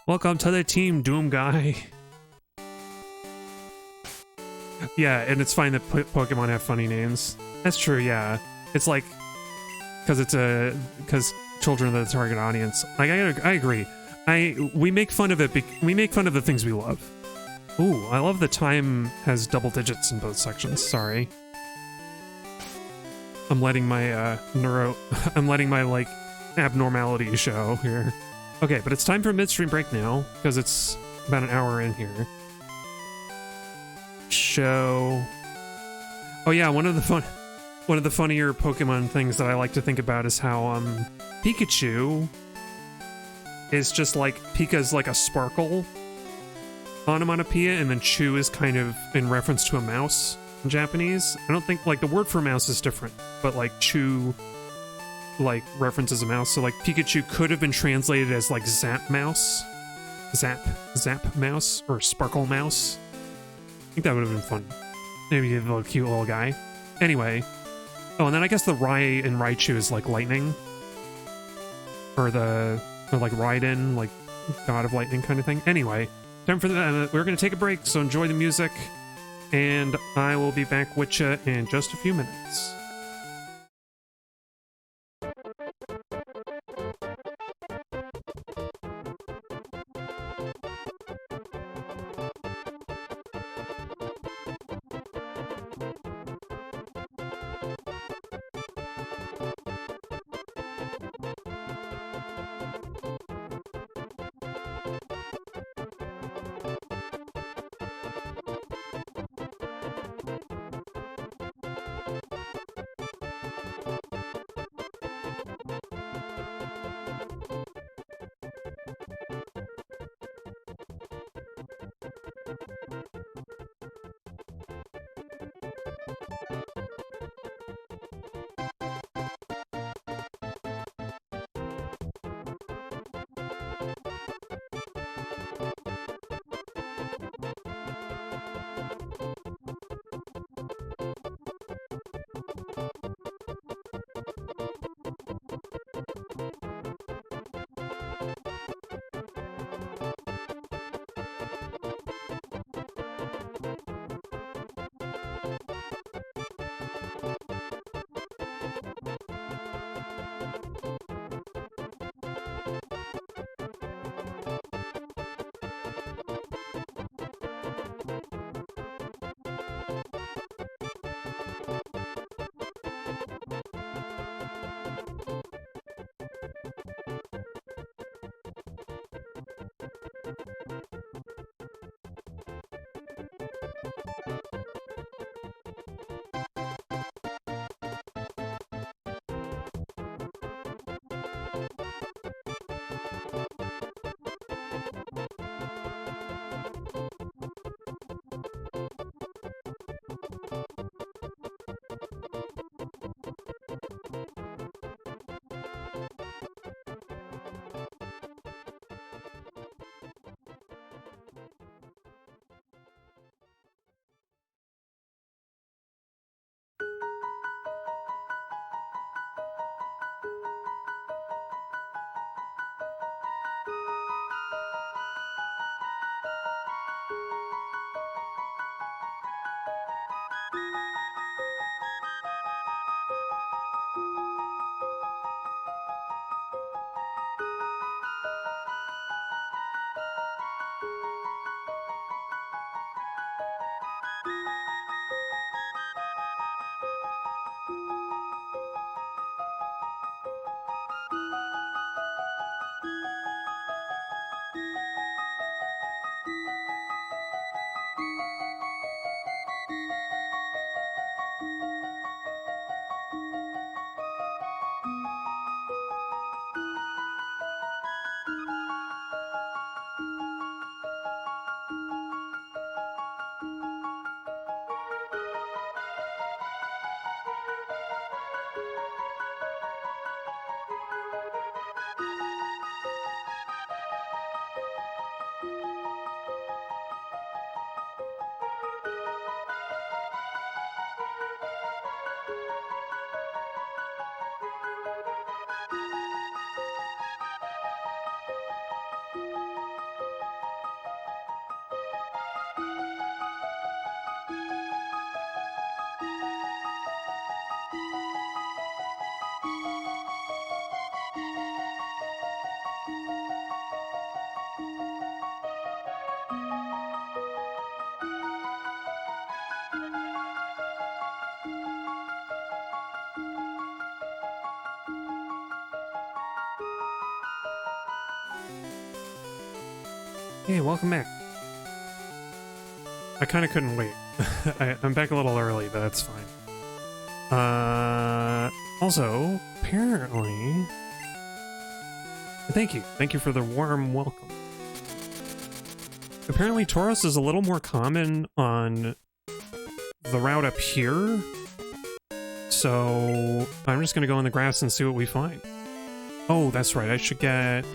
Welcome to the team, Doom Guy. Yeah, and it's fine that Pokemon have funny names. That's true, yeah. It's like, because children are the target audience. Like, I agree. We make fun of it. We make fun of the things we love. Ooh, I love the time has double digits in both sections. Sorry. I'm letting my I'm letting my like abnormality show here. Okay, but it's time for a midstream break now because it's about an hour in here. Show. Oh yeah, one of the funnier Pokemon things that I like to think about is how Pikachu is just like Pika's like a sparkle onomatopoeia, and then Chew is kind of in reference to a mouse in Japanese. I don't think like the word for mouse is different, but like Chew like references a mouse, so like Pikachu could have been translated as like Zap Mouse, Zap Mouse, or Sparkle Mouse. I think that would have been fun. Maybe a little cute little guy. Anyway, oh, and then I guess the Rai and Raichu is like lightning, or like Raiden, like God of Lightning kind of thing. Anyway, time for that. We're gonna take a break, so enjoy the music, and I will be back with you in just a few minutes. Hey, welcome back. I kind of couldn't wait. I'm back a little early, but that's fine. Also, apparently... Thank you. Thank you for the warm welcome. Apparently Tauros is a little more common on the route up here. So I'm just going to go in the grass and see what we find. Oh, that's right. I should get...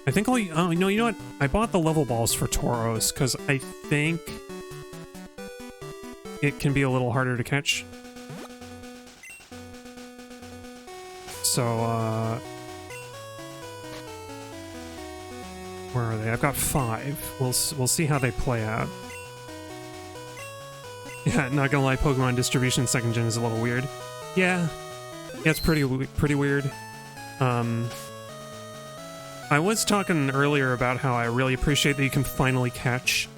I think I'll... Oh, no, you know what? I bought the level balls for Tauros because I think it can be a little harder to catch. So, where are they? I've got 5. We'll see how they play out. Yeah, not gonna lie, Pokemon distribution 2nd gen is a little weird. Yeah, it's pretty weird. I was talking earlier about how I really appreciate that you can finally catch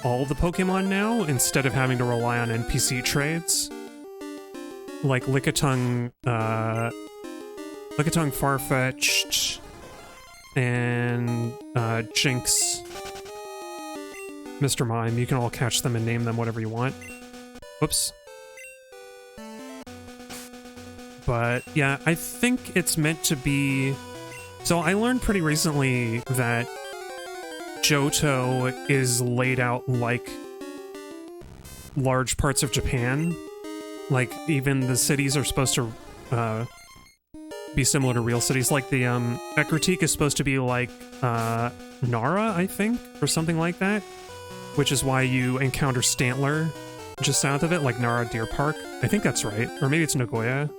all the Pokemon now instead of having to rely on NPC trades. Like Lickitung, Farfetch'd, and Jinx, Mr. Mime. You can all catch them and name them whatever you want. Whoops. But yeah, I think it's meant to be... So I learned pretty recently that Johto is laid out like large parts of Japan. Like, even the cities are supposed to be similar to real cities. Like, the Ekritique is supposed to be like Nara, I think, or something like that. Which is why you encounter Stantler just south of it, like Nara Deer Park. I think that's right. Or maybe it's Nagoya.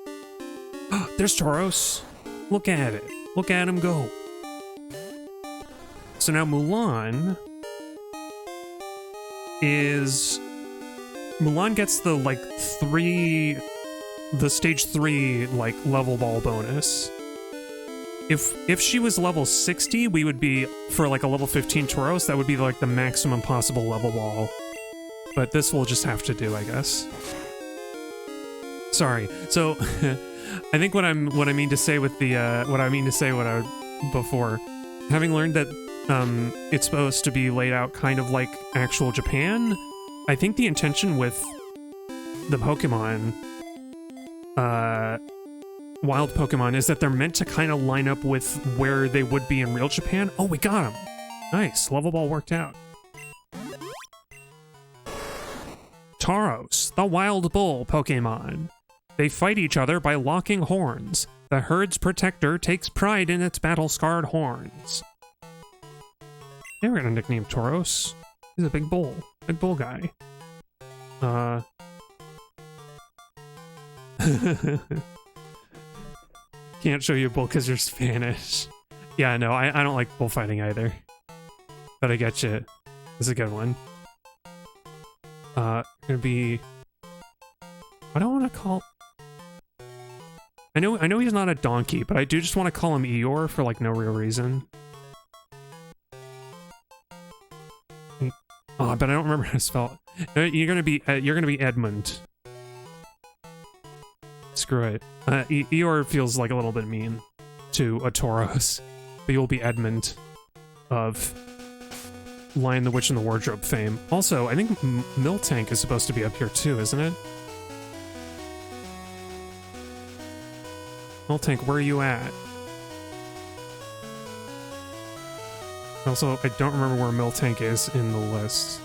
There's Tauros. Look at it. Look at him go. So now Mulan gets the, like, the stage 3, like, level ball bonus. If she was level 60, we would be, for, like, a level 15 Tauros, that would be, like, the maximum possible level ball. But this will just have to do, I guess. Sorry. So, I think what I mean to say with the, before, having learned that, it's supposed to be laid out kind of like actual Japan, I think the intention with the Pokemon, wild Pokemon, is that they're meant to kind of line up with where they would be in real Japan. Oh, we got him! Nice, level ball worked out. Tauros, the wild bull Pokemon. They fight each other by locking horns. The herd's protector takes pride in its battle-scarred horns. Yeah, we're gonna nickname Tauros. He's a big bull guy. Can't show you a bull because you're Spanish. Yeah, no, I don't like bullfighting either. But I get you. This is a good one. Gonna be... I don't want to call... I know he's not a donkey, but I do just want to call him Eeyore for, like, no real reason. Oh, but I don't remember how to spell it. You're gonna be Edmund. Screw it. Eeyore feels like a little bit mean to a Tauros, but you'll be Edmund of Lion the Witch and the Wardrobe fame. Also, I think Miltank is supposed to be up here too, isn't it? Miltank, where are you at? Also, I don't remember where Miltank is in the list.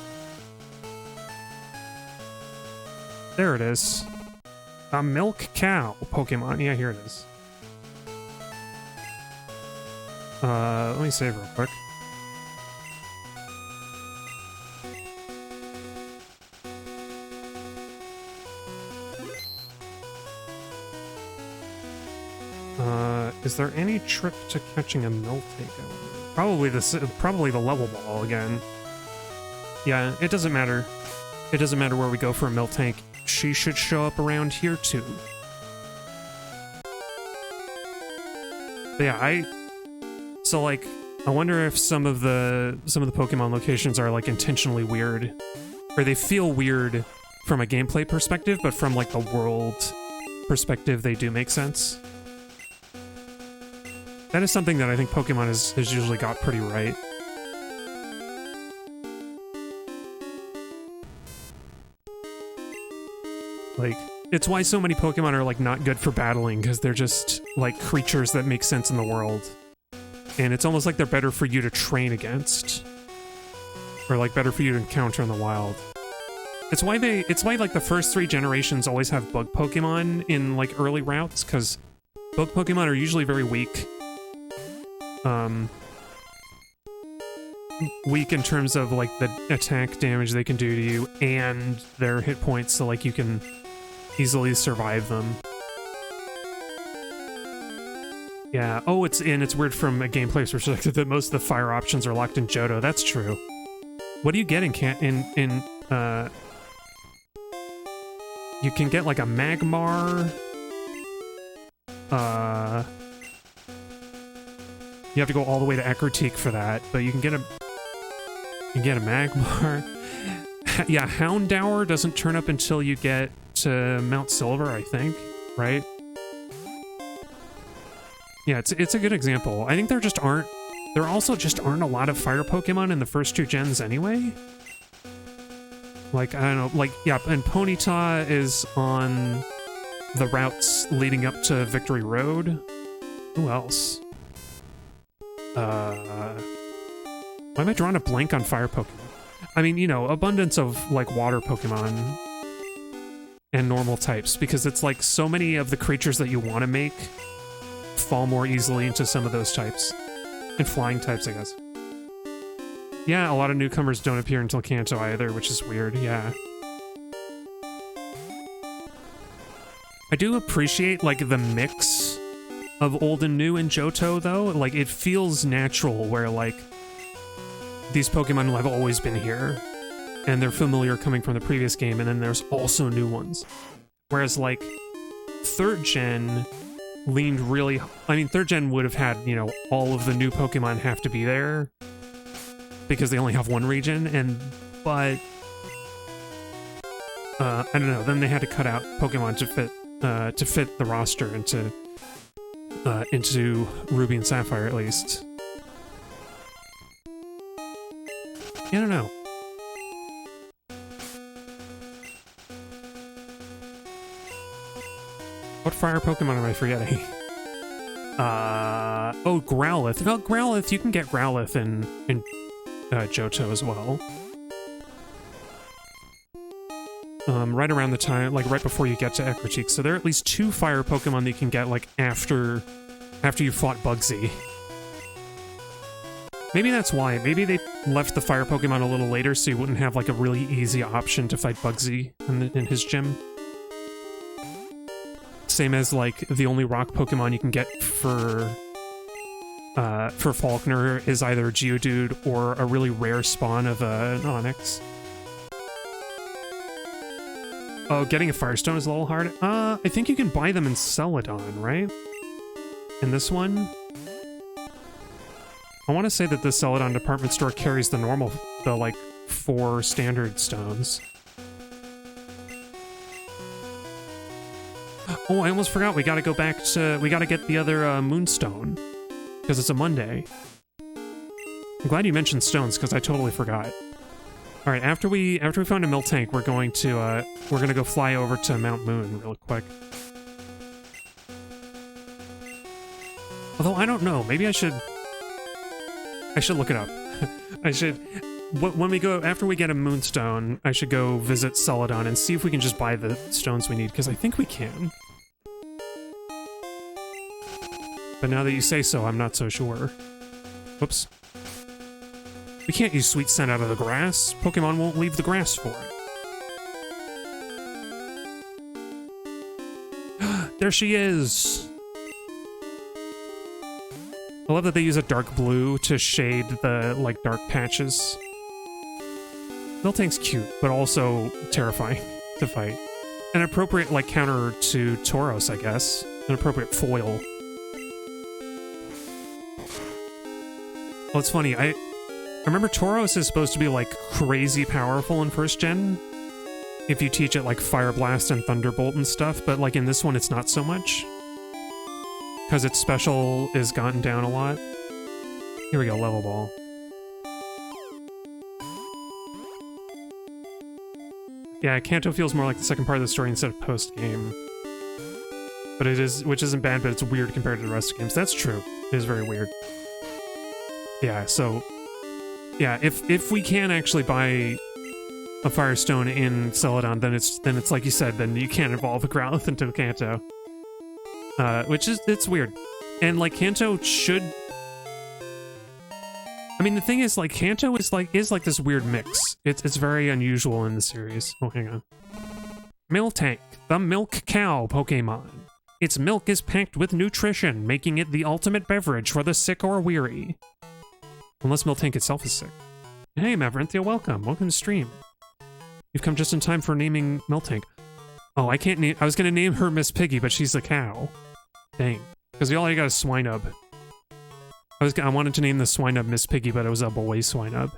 There it is. A milk cow Pokemon. Yeah, here it is. Let me save real quick. Is there any trick to catching a Miltank? Probably the level ball again. Yeah, it doesn't matter. It doesn't matter where we go for a Miltank. She should show up around here too. But yeah, I wonder if some of the Pokemon locations are, like, intentionally weird, or they feel weird from a gameplay perspective, but from, like, the world perspective, they do make sense. That is something that I think Pokemon has usually got pretty right. Like, it's why so many Pokemon are, like, not good for battling, because they're just, like, creatures that make sense in the world. And it's almost like they're better for you to train against. Or, like, better for you to encounter in the wild. It's why like, the first 3 generations always have bug Pokemon in, like, early routes, because bug Pokemon are usually very weak. Weak in terms of, like, the attack damage they can do to you, and their hit points, so, like, you can easily survive them. Yeah, oh, it's weird from a gameplay perspective that most of the fire options are locked in Johto. That's true. What do you get you can get, like, a Magmar. You have to go all the way to Ecruteak for that, but you can get a Magmar. Yeah, Houndour doesn't turn up until you get to Mount Silver, I think, right? Yeah, it's a good example. I think there also just aren't a lot of fire Pokemon in the first 2 gens anyway. Like, I don't know, like, yeah, and Ponyta is on the routes leading up to Victory Road. Who else? Why am I drawing a blank on fire Pokemon? I mean, you know, abundance of, like, water Pokemon and normal types, because it's like so many of the creatures that you want to make fall more easily into some of those types. And flying types, I guess. Yeah, a lot of newcomers don't appear until Kanto either, which is weird, yeah. I do appreciate, like, the mix of old and new in Johto, though. Like, it feels natural where, like, these Pokemon have always been here, and they're familiar coming from the previous game, and then there's also new ones. Whereas, like, 3rd gen leaned really... I mean, 3rd gen would have had, you know, all of the new Pokemon have to be there, because they only have 1 region, but... I don't know, then they had to cut out Pokemon to fit the roster into Ruby and Sapphire, at least. I don't know. What fire Pokemon am I forgetting? Oh, Growlithe. Well, Growlithe, you can get Growlithe in Johto as well. Right around the time, like right before you get to Ecruteak. So there are at least 2 fire Pokemon that you can get, like, after you fought Bugsy. Maybe that's why. Maybe they left the fire Pokemon a little later so you wouldn't have, like, a really easy option to fight Bugsy in his gym. Same as, like, the only rock Pokemon you can get for Falkner is either Geodude or a really rare spawn of an Onix. Oh, getting a Firestone is a little hard. I think you can buy them in Celadon, right? In this one? I want to say that the Celadon department store carries the like, 4 standard stones. Oh, I almost forgot. We gotta go back to... We gotta get the other Moonstone. Because it's a Monday. I'm glad you mentioned stones, because I totally forgot. Alright, after we found a Miltank, we're gonna go fly over to Mount Moon real quick. Although, I don't know. Maybe I should look it up. After we get a Moonstone, I should go visit Celadon and see if we can just buy the stones we need, because I think we can. But now that you say so, I'm not so sure. Whoops. We can't use Sweet Scent out of the grass. Pokemon won't leave the grass for it. There she is! I love that they use a dark blue to shade the, like, dark patches. Miltank's cute, but also terrifying to fight. An appropriate, like, counter to Tauros, I guess. An appropriate foil. Well, it's funny, I remember Tauros is supposed to be, like, crazy powerful in 1st gen. If you teach it, like, Fire Blast and Thunderbolt and stuff, but, like, in this one it's not so much. Because its special is gotten down a lot. Here we go, Level Ball. Yeah, Kanto feels more like the second part of the story instead of post-game. But it is, which isn't bad, but it's weird compared to the rest of the games. That's true. It is very weird. Yeah, so... Yeah, if we can actually buy a Firestone in Celadon, then it's like you said, then you can't evolve a Growlithe into a Kanto. Which is, it's weird. And, like, Kanto should... I mean, the thing is, like, Kanto is like this weird mix. It's very unusual in the series. Oh, hang on. Miltank, the milk cow Pokemon. Its milk is packed with nutrition, making it the ultimate beverage for the sick or weary. Unless Miltank itself is sick. Hey, Maverinthia, welcome. Welcome to stream. You've come just in time for naming Miltank. Oh, I can't name... I was gonna name her Miss Piggy, but she's a cow. Dang. Because all I got is Swinub. I wanted to name the Swinub Miss Piggy, but it was a boy Swinub.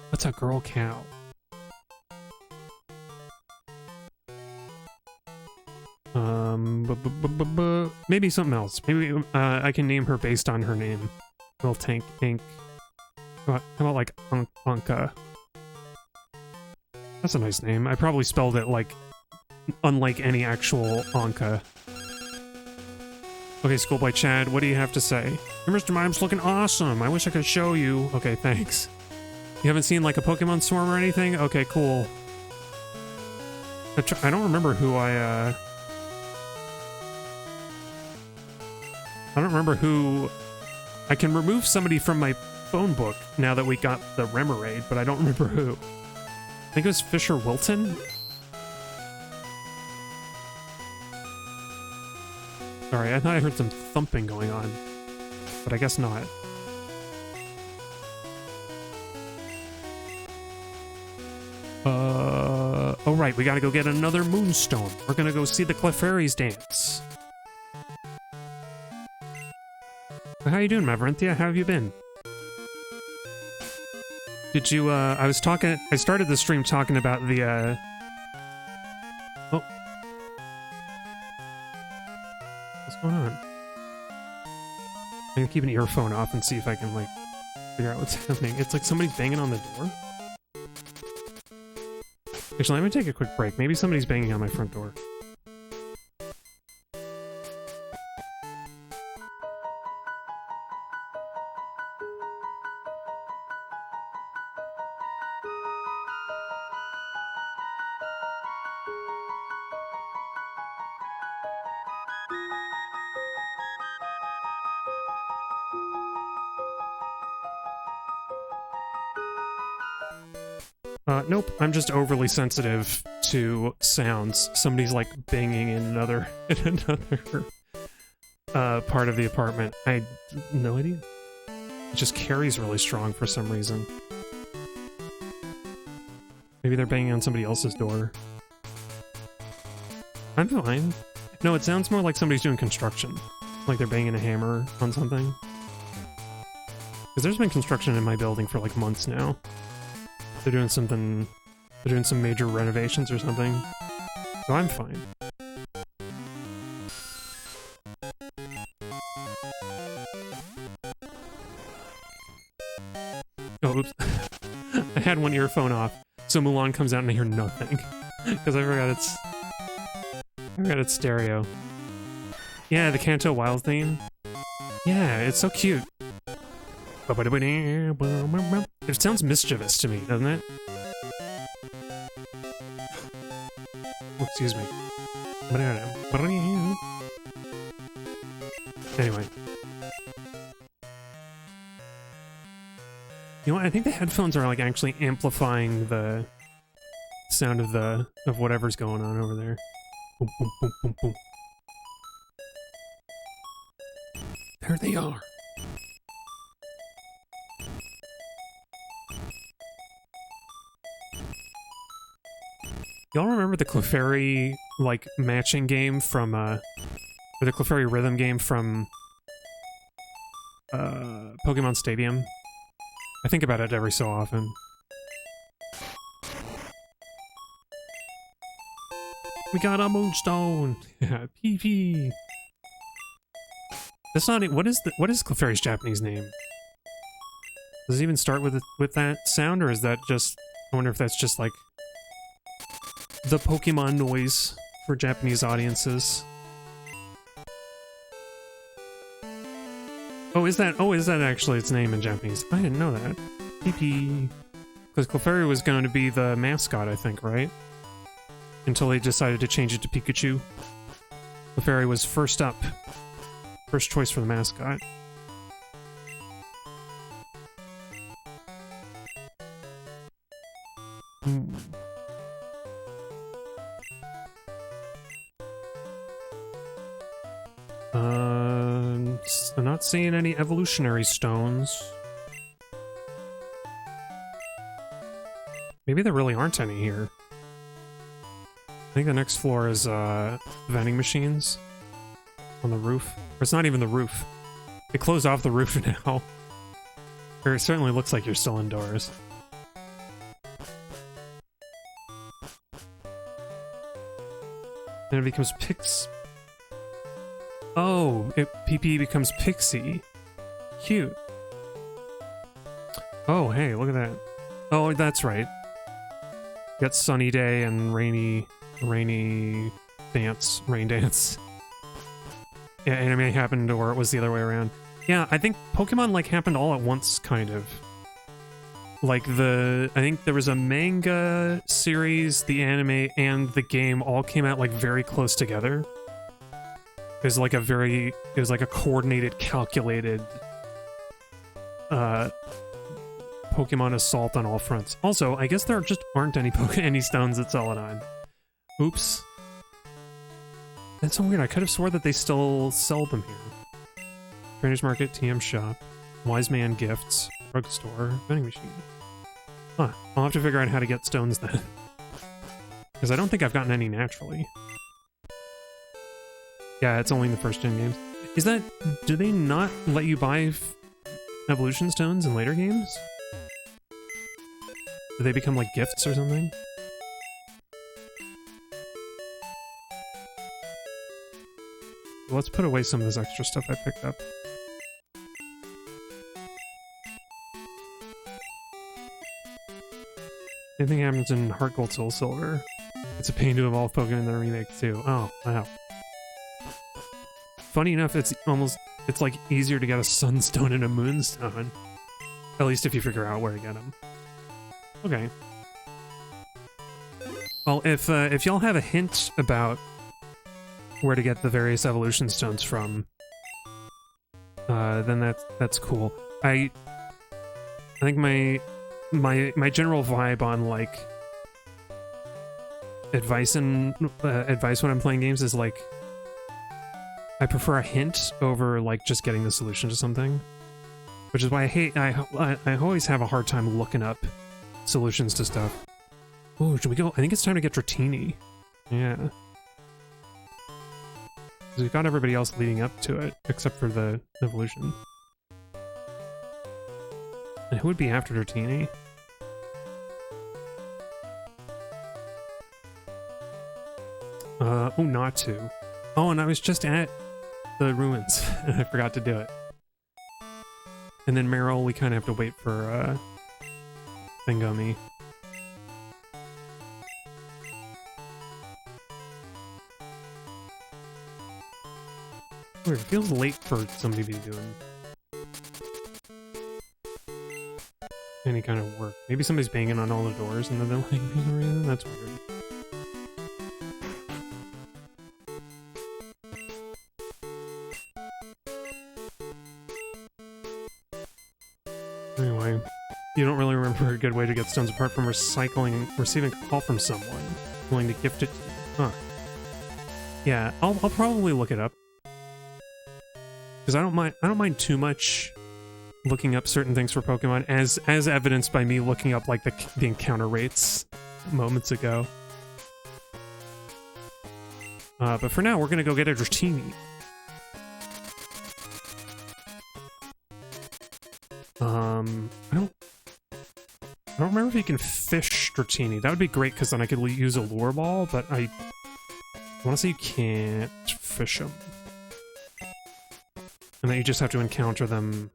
What's a girl cow? Maybe something else. Maybe I can name her based on her name. Miltank, Ink. How about like Anka? That's a nice name. I probably spelled it like unlike any actual Anka. Okay, Schoolboy Chad, what do you have to say? Your Mr. Mime's looking awesome. I wish I could show you. Okay, thanks. You haven't seen like a Pokemon Swarm or anything? Okay, cool. I don't remember who I don't remember who... I can remove somebody from my phone book now that we got the Remoraid, but I don't remember who. I think it was Fisher Wilton? Sorry, I thought I heard some thumping going on, but I guess not. Oh right, we gotta go get another Moonstone. We're gonna go see the Clefairies dance. How you doing, Maverinthia? How have you been? Did you, I started the stream talking about the, Oh. What's going on? I'm gonna keep an earphone off and see if I can, like, figure out what's happening. It's like somebody's banging on the door. Actually, let me take a quick break. Maybe somebody's banging on my front door. Nope, I'm just overly sensitive to sounds. Somebody's like banging in another part of the apartment. I had no idea. It just carries really strong for some reason. Maybe they're banging on somebody else's door. I'm fine. No, it sounds more like somebody's doing construction. Like they're banging a hammer on something. Because there's been construction in my building for like months now. They're doing something, they're doing some major renovations or something. So I'm fine. Oh, oops. I had one earphone off, so Mulan comes out and I hear nothing. Because I forgot it's stereo. Yeah, the Kanto Wild theme. Yeah, it's so cute. It sounds mischievous to me, doesn't it? Oh, excuse me. Anyway. You know what? I think the headphones are like actually amplifying the sound of whatever's going on over there. Boom, boom, boom, boom, boom. There they are. Y'all remember the Clefairy, like, matching game from, or the Clefairy rhythm game from, Pokemon Stadium? I think about it every so often. We got a Moonstone! Yeah, PP! That's not it. What is Clefairy's Japanese name? Does it even start with that sound, or is that just I wonder if that's just like the Pokemon noise for Japanese audiences. Oh, is that actually its name in Japanese? I didn't know that. PP. Because Clefairy was going to be the mascot, I think, right? Until they decided to change it to Pikachu. Clefairy was first up. First choice for the mascot. I'm not seeing any evolutionary stones. Maybe there really aren't any here. I think the next floor is vending machines on the roof. Or it's not even the roof. They closed off the roof now. Or it certainly looks like you're still indoors. And it becomes Oh, PP becomes Pixie. Cute. Oh, hey, look at that. Oh, that's right. You got sunny day and rainy dance, rain dance. Yeah, anime happened, or it was the other way around. Yeah, I think Pokemon, like, happened all at once, kind of. Like, I think there was a manga series, the anime, and the game all came out, like, very close together. It was like a coordinated, calculated, Pokemon assault on all fronts. Also, I guess there just aren't any stones at Celadon. Oops. That's so weird. I could have swore that they still sell them here. Trader's Market, TM Shop, Wise Man Gifts, Drugstore, vending machine. Huh. I'll have to figure out how to get stones then. Because I don't think I've gotten any naturally. Yeah, it's only in the first gen games. Is that... Do they not let you buy evolution stones in later games? Do they become like gifts or something? Let's put away some of this extra stuff I picked up. Same thing happens in Heart Gold Soul Silver. It's a pain to evolve Pokemon in the remake too. Oh, wow. Funny enough, it's like easier to get a Sunstone and a Moonstone. At least if you figure out where to get them. Okay. Well, if y'all have a hint about where to get the various evolution stones from, then that's cool. I think my general vibe on like advice when I'm playing games is like I prefer a hint over like just getting the solution to something, which is why I always have a hard time looking up solutions to stuff. Oh, should we go? I think it's time to get Dratini. Yeah. We've got everybody else leading up to it, except for the evolution. And who would be after Dratini? Oh, not to. Oh, and I was just at the ruins, and I forgot to do it. And then Meryl, we kind of have to wait for, Thingummy. Weird, it feels late for somebody to be doing any kind of work. Maybe somebody's banging on all the doors and then they're like, for some reason? That's weird. Anyway, you don't really remember a good way to get stones apart from receiving a call from someone willing to gift it to you. Huh. Yeah, I'll probably look it up. Because I don't mind too much looking up certain things for Pokemon, as evidenced by me looking up like the encounter rates moments ago. But for now, we're gonna go get a Dratini. I don't remember if you can fish Dratini. That would be great because then I could use a lure ball, but I want to say you can't fish them. And that you just have to encounter them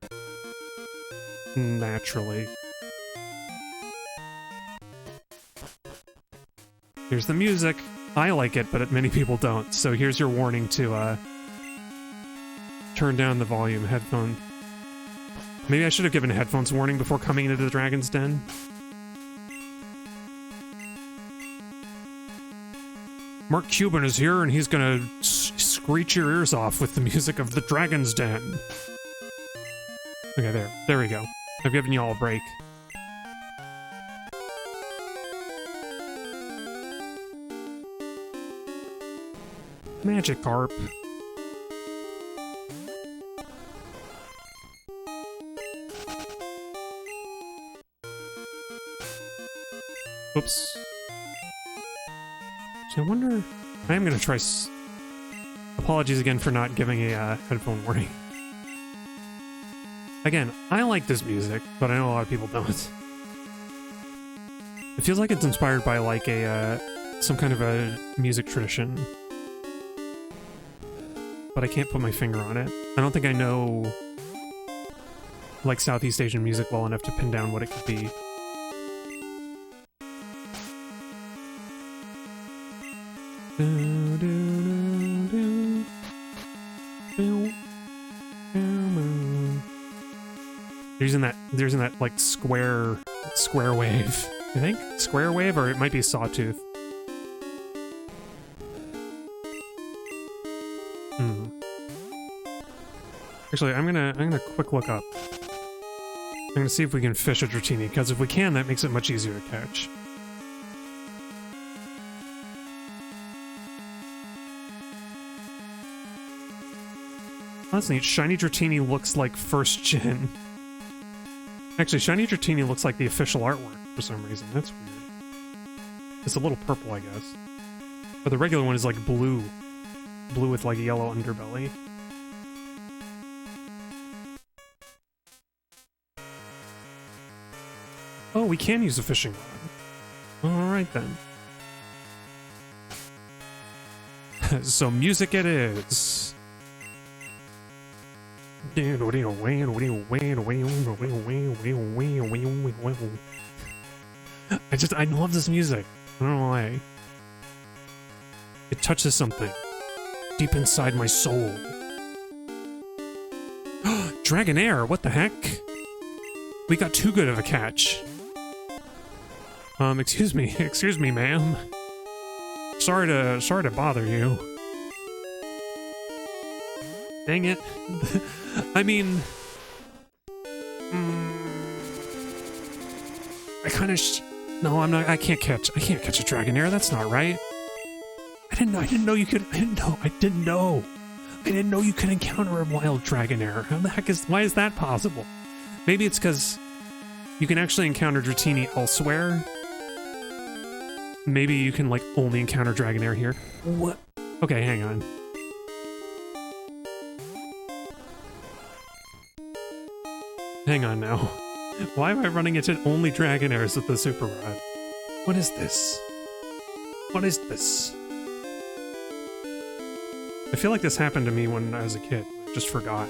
Here's the music. I like it, but many people don't. So here's your warning to turn down the volume. Headphone. Maybe I should have given a headphones warning before coming into the Dragon's Den. Mark Cuban is here, and he's gonna screech your ears off with the music of the Dragon's Den. Okay, there we go. I've given you all a break. Magikarp. Oops. So I wonder... I am going to try... Apologies again for not giving a headphone warning. Again, I like this music, but I know a lot of people don't. It feels like it's inspired by like a some kind of a music tradition. But I can't put my finger on it. I don't think I know like Southeast Asian music well enough to pin down what it could be. They're using that like square wave, I think? Square wave, or it might be sawtooth. Actually, I'm gonna quick look up. I'm gonna see if we can fish a Dratini, because if we can, that makes it much easier to catch. That's neat. Shiny Dratini looks like first gen. Actually, Shiny Dratini looks like the official artwork for some reason. That's weird. It's a little purple, I guess. But the regular one is like blue. Blue with like a yellow underbelly. Oh, we can use a fishing rod. Alright then. So music it is. I love this music. I don't know why. It touches something deep inside my soul. Dragonair, what the heck? We got too good of a catch. Excuse me, ma'am. Sorry to bother you. Dang it. I mean... I kind of... No, I'm not... I can't catch a Dragonair. That's not right. I didn't know you could... I didn't know you could encounter a wild Dragonair. How the heck is... Why is that possible? Maybe it's because you can actually encounter Dratini elsewhere. Maybe you can, like, only encounter Dragonair here. What? Okay, hang on. Hang on now. Why am I running into only Dragonairs with the Super Rod? What is this? What is this? I feel like this happened to me when I was a kid. I just forgot.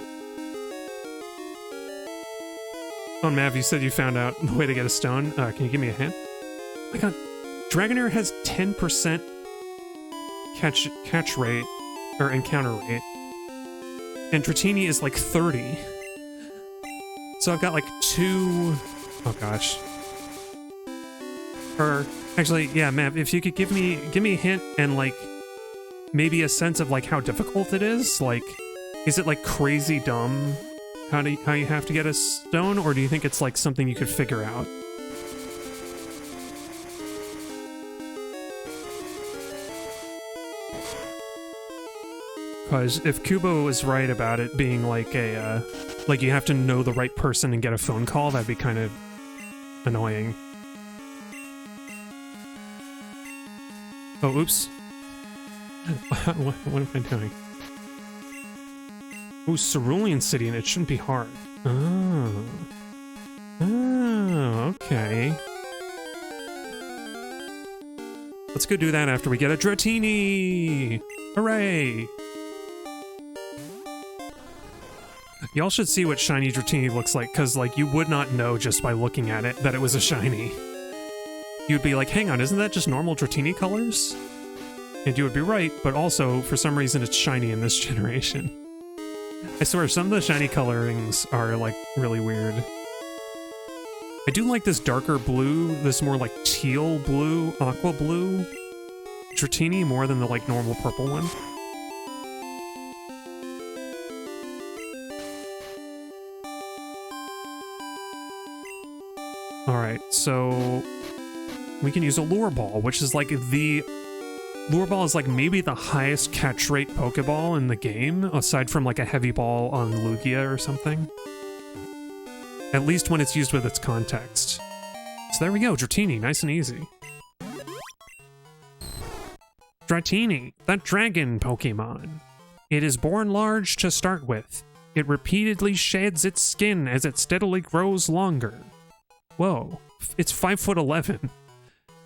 Oh, Mav, you said you found out the way to get a stone. Can you give me a hint? Oh my god. Dragonair has 10% catch rate, or encounter rate. And Dratini is like 30. So I've got like 2... Oh gosh. Or, actually, yeah, Mav, if you could give me a hint and like, maybe a sense of like how difficult it is? Like, is it like crazy dumb how you have to get a stone, or do you think it's like something you could figure out? Because if Kubo was right about it being like a, like you have to know the right person and get a phone call, that'd be kind of annoying. Oh, oops. What am I doing? Ooh, Cerulean City, and it shouldn't be hard. Oh. Oh, okay. Let's go do that after we get a Dratini! Hooray! Y'all should see what shiny Dratini looks like, because, like, you would not know just by looking at it that it was a shiny. you'd be like, hang on, isn't that just normal Dratini colors? And you would be right, but also, for some reason, it's shiny in this generation. I swear, some of the shiny colorings are, like, really weird. I do like this darker blue, this more, like, teal blue, aqua blue Dratini more than the, like, normal purple one. Alright, so we can use a lure ball, which is like the... Lure ball is like maybe the highest catch rate Pokeball in the game, aside from like a heavy ball on Lugia or something. At least when it's used with its context. So there we go, Dratini, nice and easy. Dratini, the dragon Pokemon. It is born large to start with. It repeatedly sheds its skin as it steadily grows longer. Whoa, it's 5'11".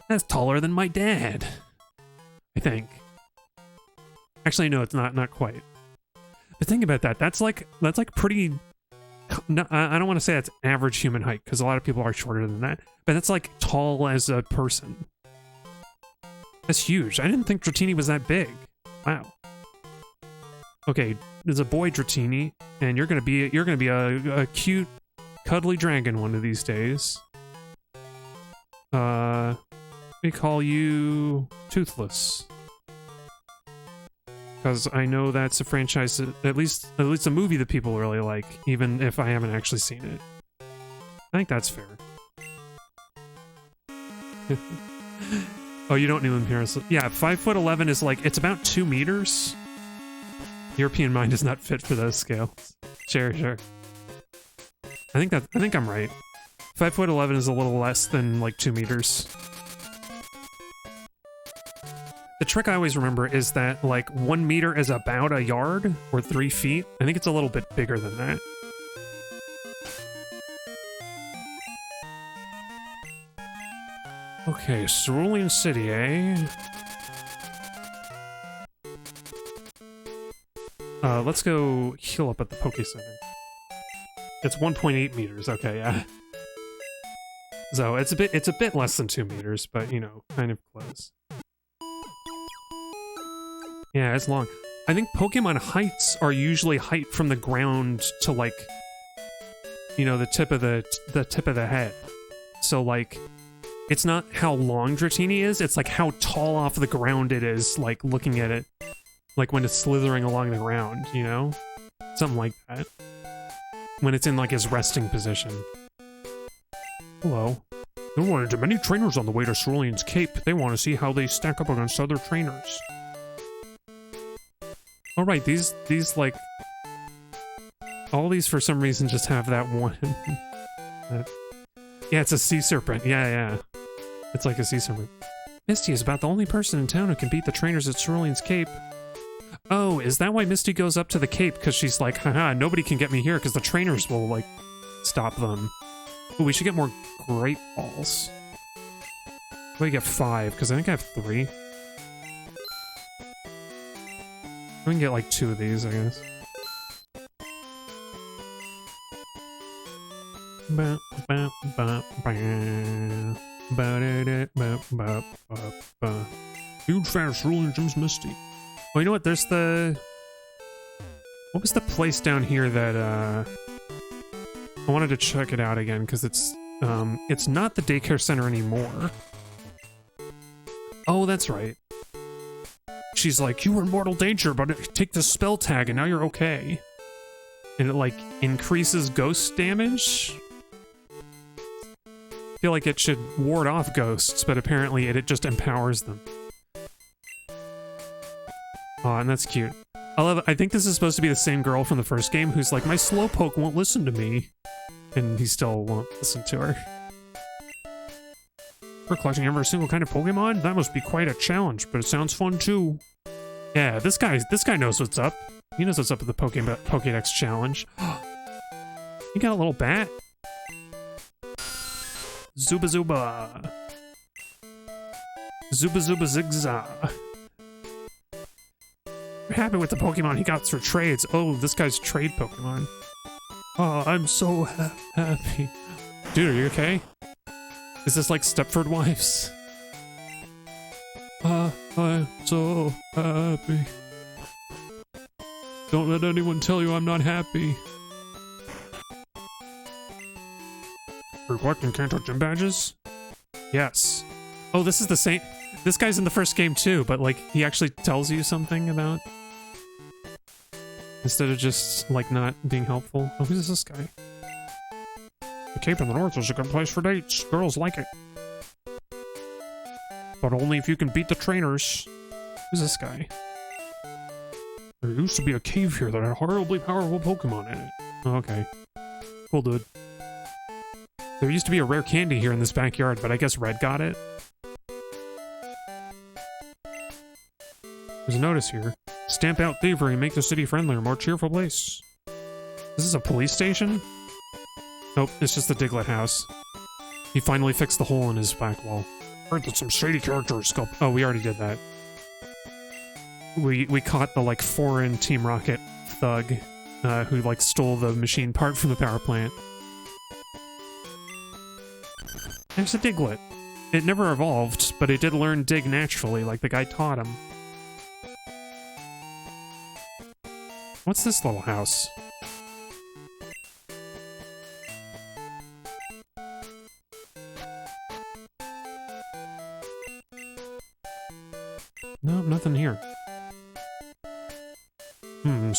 That's taller than my dad. I think. Actually, no, it's not quite. But think about that. That's like pretty... No, I don't want to say that's average human height, because a lot of people are shorter than that. But that's like tall as a person. That's huge. I didn't think Dratini was that big. Wow. Okay, there's a boy Dratini, and you're gonna be a cute, cuddly dragon one of these days. We call you Toothless. Because I know that's a franchise, at least a movie that people really like, even if I haven't actually seen it. I think that's fair. Oh, you don't know him here. So, yeah, 5'11" is like, it's about 2 meters. European mind is not fit for those scales. Sure. I think I'm right. 5'11" is a little less than like 2 meters. The trick I always remember is that like 1 meter is about a yard or 3 feet. I think it's a little bit bigger than that. Okay, Cerulean City, eh? Let's go heal up at the Poké Center. It's 1.8 meters. Okay, yeah. So it's a bit less than 2 meters, but you know, kind of close. Yeah, it's long. I think Pokemon heights are usually height from the ground to like, you know, the tip of the head. So like, it's not how long Dratini is, it's like how tall off the ground it is, like looking at it, like when it's slithering along the ground, you know? Something like that. When it's in like his resting position. Hello. There run into many trainers on the way to Cerulean's Cape. They want to see how they stack up against other trainers. Alright, these like... all these for some reason just have that one. Yeah, it's a sea serpent. Yeah. It's like a sea serpent. Misty is about the only person in town who can beat the trainers at Cerulean's Cape. Oh, is that why Misty goes up to the Cape? Because she's like, haha, nobody can get me here because the trainers will, like, stop them. Ooh, we should get more Great Balls. We get 5, because I think I have 3. We can get, like, 2 of these, I guess. Huge fan of Cerulean Gym's Misty. Oh, you know what? There's the... What was the place down here that, I wanted to check it out again, because it's not the daycare center anymore. Oh, that's right. She's like, you were in mortal danger, but take this spell tag and now you're okay. And it, like, increases ghost damage? I feel like it should ward off ghosts, but apparently it just empowers them. Aw, and that's cute. I think this is supposed to be the same girl from the first game who's like, my Slowpoke won't listen to me. And he still won't listen to her. For collecting every single kind of Pokemon? That must be quite a challenge, but it sounds fun too. Yeah, this guy knows what's up. He knows what's up with the Pokédex challenge. You got a little bat? Zuba Zuba. Zuba Zuba Zigzag. We're happy with the Pokemon he got through trades. Oh, this guy's trade Pokemon. Oh, I'm so happy. Dude, are you okay? Is this like Stepford Wives? I'm so happy. Don't let anyone tell you I'm not happy. We're collecting Kanto gym badges? Yes. Oh, this is the same. This guy's in the first game too, but like he actually tells you something about. Instead of just like not being helpful. Oh, who's this guy? The Cape in the North is a good place for dates. Girls like it. But only if you can beat the trainers. Who's this guy? There used to be a cave here that had horribly powerful Pokemon in it. Oh, okay. Cool, dude. There used to be a rare candy here in this backyard, but I guess Red got it. There's a notice here. Stamp out thievery, make the city friendlier, more cheerful place. This is a police station? Nope, it's just the Diglett house. He finally fixed the hole in his back wall. Heard that some shady characters go. Oh, we already did that. We caught the like foreign Team Rocket thug who like stole the machine part from the power plant. There's a Diglett. It never evolved, but it did learn dig naturally, like the guy taught him. What's this little house? No, nothing here.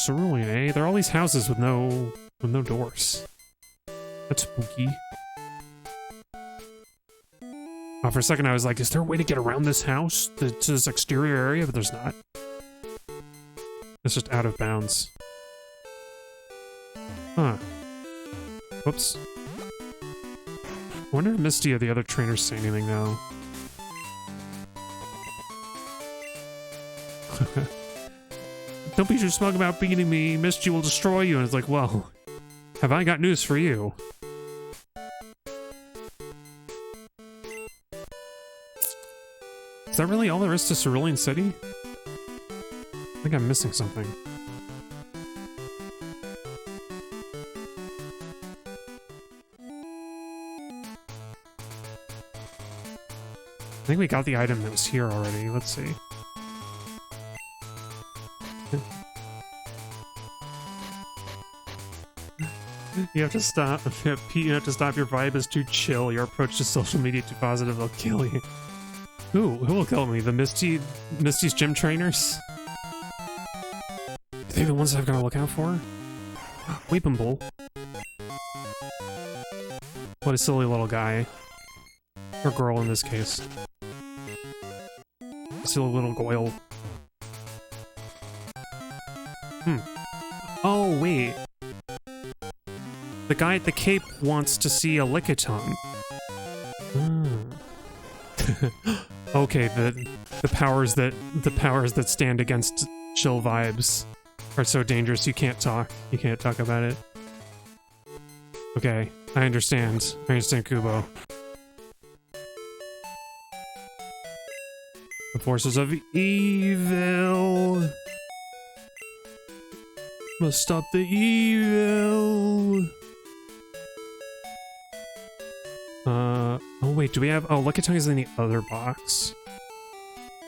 Cerulean, eh? There are all these houses with no doors. That's spooky. Oh, for a second I was like, is there a way to get around this house to this exterior area? But there's not. It's just out of bounds. Huh. Whoops. I wonder if Misty or the other trainers say anything now. Don't be too smug about beating me. Misty will destroy you. And it's like, well, have I got news for you? Is that really all there is to Cerulean City? I think I'm missing something. I think we got the item that was here already. Let's see. You have to stop. Pete, you have to stop. Your vibe is too chill. Your approach to social media too positive. They'll kill you. Who will kill me? The Misty's gym trainers? Are they the ones I've got to look out for? Weeping Bull. What a silly little guy. Or girl in this case. Silly little Goyle. Oh, wait. The guy at the Cape wants to see a Lickitung. Okay, the powers that stand against chill vibes are so dangerous you can't talk. You can't talk about it. Okay, I understand. I understand, Kubo. The forces of evil must stop the evil. Oh wait, do we have... Oh, Lickitung is in the other box.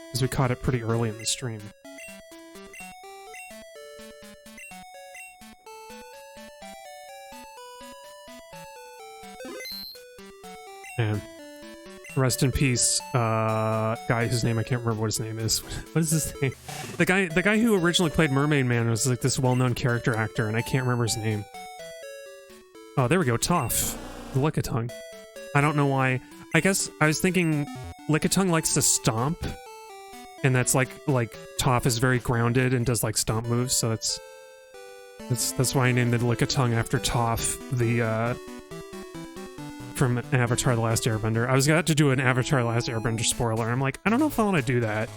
Because we caught it pretty early in the stream. Man. Rest in peace, guy whose name I can't remember what his name is. What is his name? The guy who originally played Mermaid Man was like this well-known character actor, and I can't remember his name. Oh, there we go, Toph. The Lickitung. I don't know why. I guess I was thinking Lickitung likes to stomp, and that's like Toph is very grounded and does like stomp moves, so that's why I named the Lickitung after Toph, the from Avatar: The Last Airbender. I was about to do an Avatar: The Last Airbender spoiler, and I'm like, I don't know if I want to do that.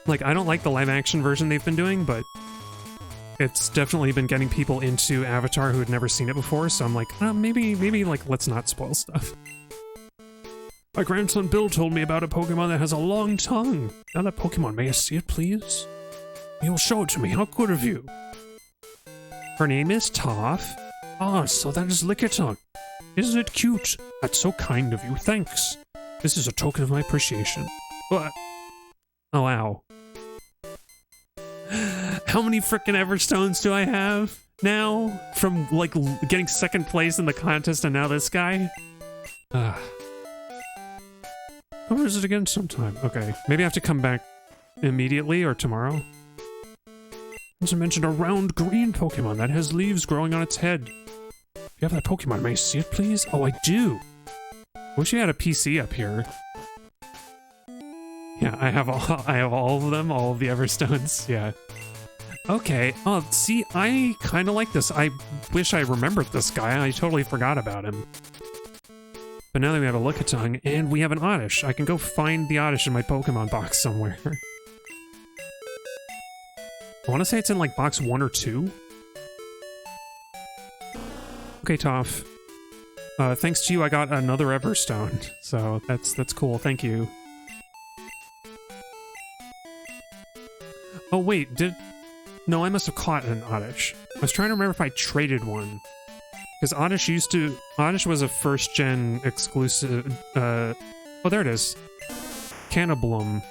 Like, I don't like the live-action version they've been doing, but it's definitely been getting people into Avatar who had never seen it before, so I'm like, maybe, like, let's not spoil stuff. My grandson Bill told me about a Pokemon that has a long tongue. Now that Pokemon, may I see it, please? You'll show it to me. How good of you. Her name is Toph. Ah, so that is Lickitung. Isn't it cute? That's so kind of you. Thanks. This is a token of my appreciation. What? Oh, wow. How many frickin' Everstones do I have now? From, like, getting second place in the contest and now this guy? I'll visit again sometime. Okay, maybe I have to come back immediately or tomorrow. As I mentioned, a round green Pokemon that has leaves growing on its head. If you have that Pokemon, may I see it, please? Oh, I do. Wish you had a PC up here. Yeah, I have all of them, all of the Everstones. Yeah. Okay. Oh, see, I kind of like this. I wish I remembered this guy. I totally forgot about him. But now that we have a Lickitung and we have an Oddish, I can go find the Oddish in my Pokemon box somewhere. I want to say it's in like box 1 or 2. Okay, Toph. Thanks to you, I got another Everstone. So that's cool. Thank you. Oh wait, no, I must have caught an Oddish. I was trying to remember if I traded one. Because Oddish was a first-gen exclusive, oh, there it is. Cannibloom.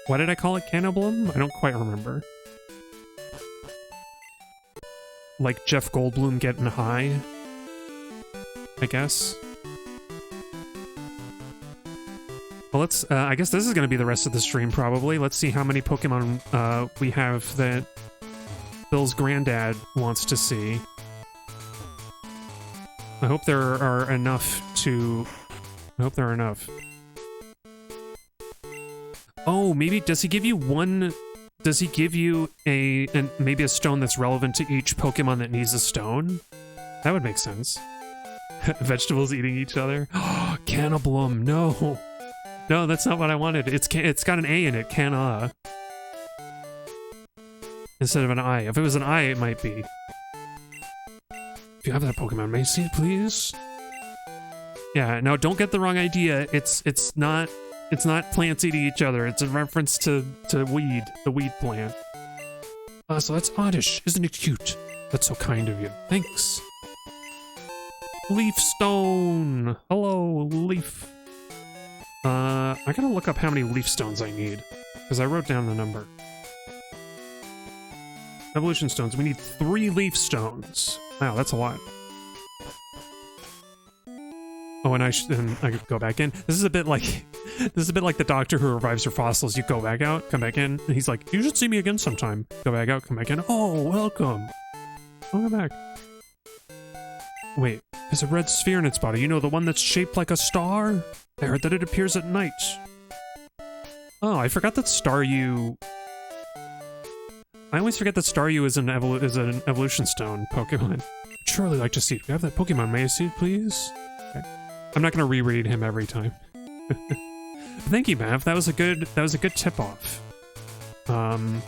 Why did I call it Cannibloom? I don't quite remember. Like Jeff Goldblum getting high, I guess. Well, let's, I guess this is going to be the rest of the stream, probably. Let's see how many Pokemon we have that Bill's granddad wants to see. I hope there are enough to... I hope there are enough. Oh, maybe, does he give you one... Does he give you maybe a stone that's relevant to each Pokemon that needs a stone? That would make sense. Vegetables eating each other. Cannibloom, no. No, that's not what I wanted. It's got an A in it, Canna. Instead of an I. If it was an I, it might be. If you have that Pokemon, may I see it, please? Yeah, now don't get the wrong idea. It's not plants eating each other. It's a reference to weed, the weed plant. So that's Oddish. Isn't it cute? That's so kind of you. Thanks. Leaf Stone. Hello, Leaf. I gotta look up how many Leaf Stones I need, because I wrote down the number. Evolution Stones. We need 3 Leaf Stones. Wow, that's a lot. Oh, and I could go back in. This is a bit like the doctor who revives your fossils. You go back out, come back in, and he's like, "You should see me again sometime." Go back out, come back in. Oh, welcome. Welcome back. Wait, there's a red sphere in its body. You know, the one that's shaped like a star? I heard that it appears at night. Oh, I forgot that Staryu... I always forget that Staryu is an Evolution Stone Pokemon. I'd surely like to see it. If you have that Pokemon, may I see it, please? Okay. I'm not gonna reread him every time. Thank you, Mav. That was a good tip-off. I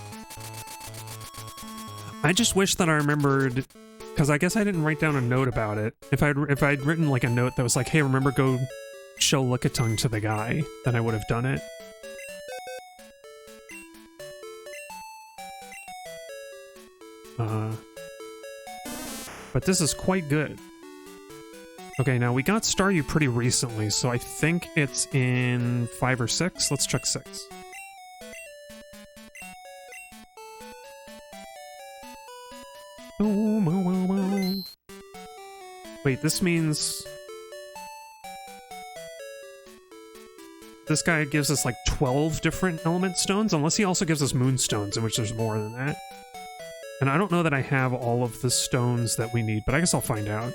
just wish that I remembered, because I guess I didn't write down a note about it. If I'd written like a note that was like, hey, remember, go show Lickitung to the guy, then I would have done it. But this is quite good. Okay, now we got Staryu pretty recently, so I think it's in 5 or 6. Let's check 6. Wait, this means... this guy gives us like 12 different element stones, unless he also gives us moonstones, in which there's more than that. And I don't know that I have all of the stones that we need, but I guess I'll find out.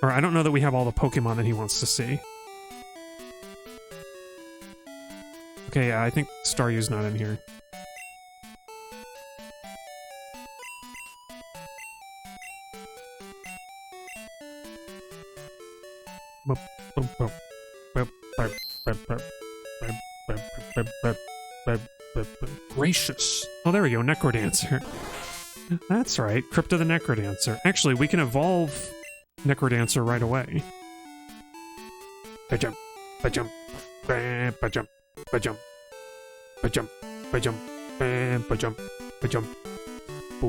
Or I don't know that we have all the Pokemon that he wants to see. Okay, yeah, I think Staryu's not in here. Gracious. Oh, there we go, Necrodancer. That's right, Crypto the Necrodancer. Actually, we can evolve Necrodancer right away. Ba-jump, ba-jump, ba-jump, ba-jump, ba-jump, ba-jump, ba-jump, ba-jump. I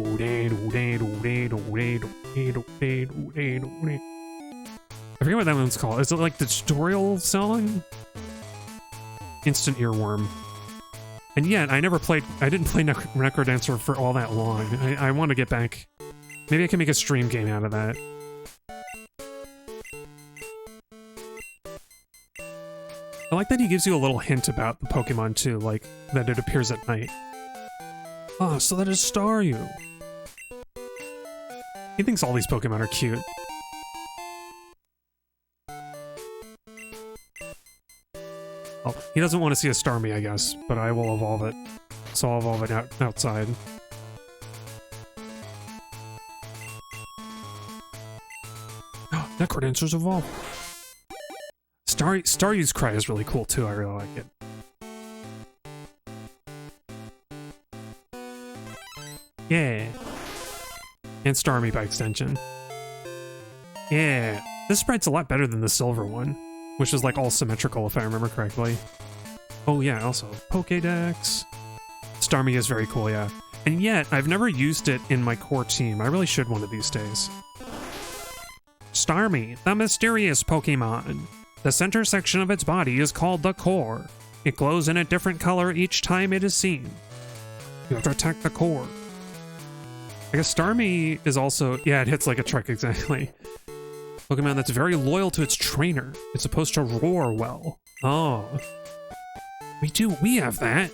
forget what that one's called. Is it like the tutorial song? Instant earworm. And yet, I didn't play Necrodancer for all that long. I want to get back. Maybe I can make a stream game out of that. I like that he gives you a little hint about the Pokemon too, like that it appears at night. Oh, so that is Staryu. He thinks all these Pokemon are cute. Oh, he doesn't want to see a Starmie, I guess, but I will evolve it. So I'll evolve it outside. Necrodancer's evolve. Staryu's cry is really cool too, I really like it. Yeah. And Starmie by extension. Yeah. This sprite's a lot better than the silver one, which is like all symmetrical if I remember correctly. Oh yeah, also Pokédex. Starmie is very cool, yeah. And yet, I've never used it in my core team. I really should one of these days. Starmie, the mysterious Pokemon. The center section of its body is called the core. It glows in a different color each time it is seen. You have to attack the core. I guess Starmie is also... Yeah, it hits like a truck, exactly. Pokemon that's very loyal to its trainer. It's supposed to roar well. Oh. We have that.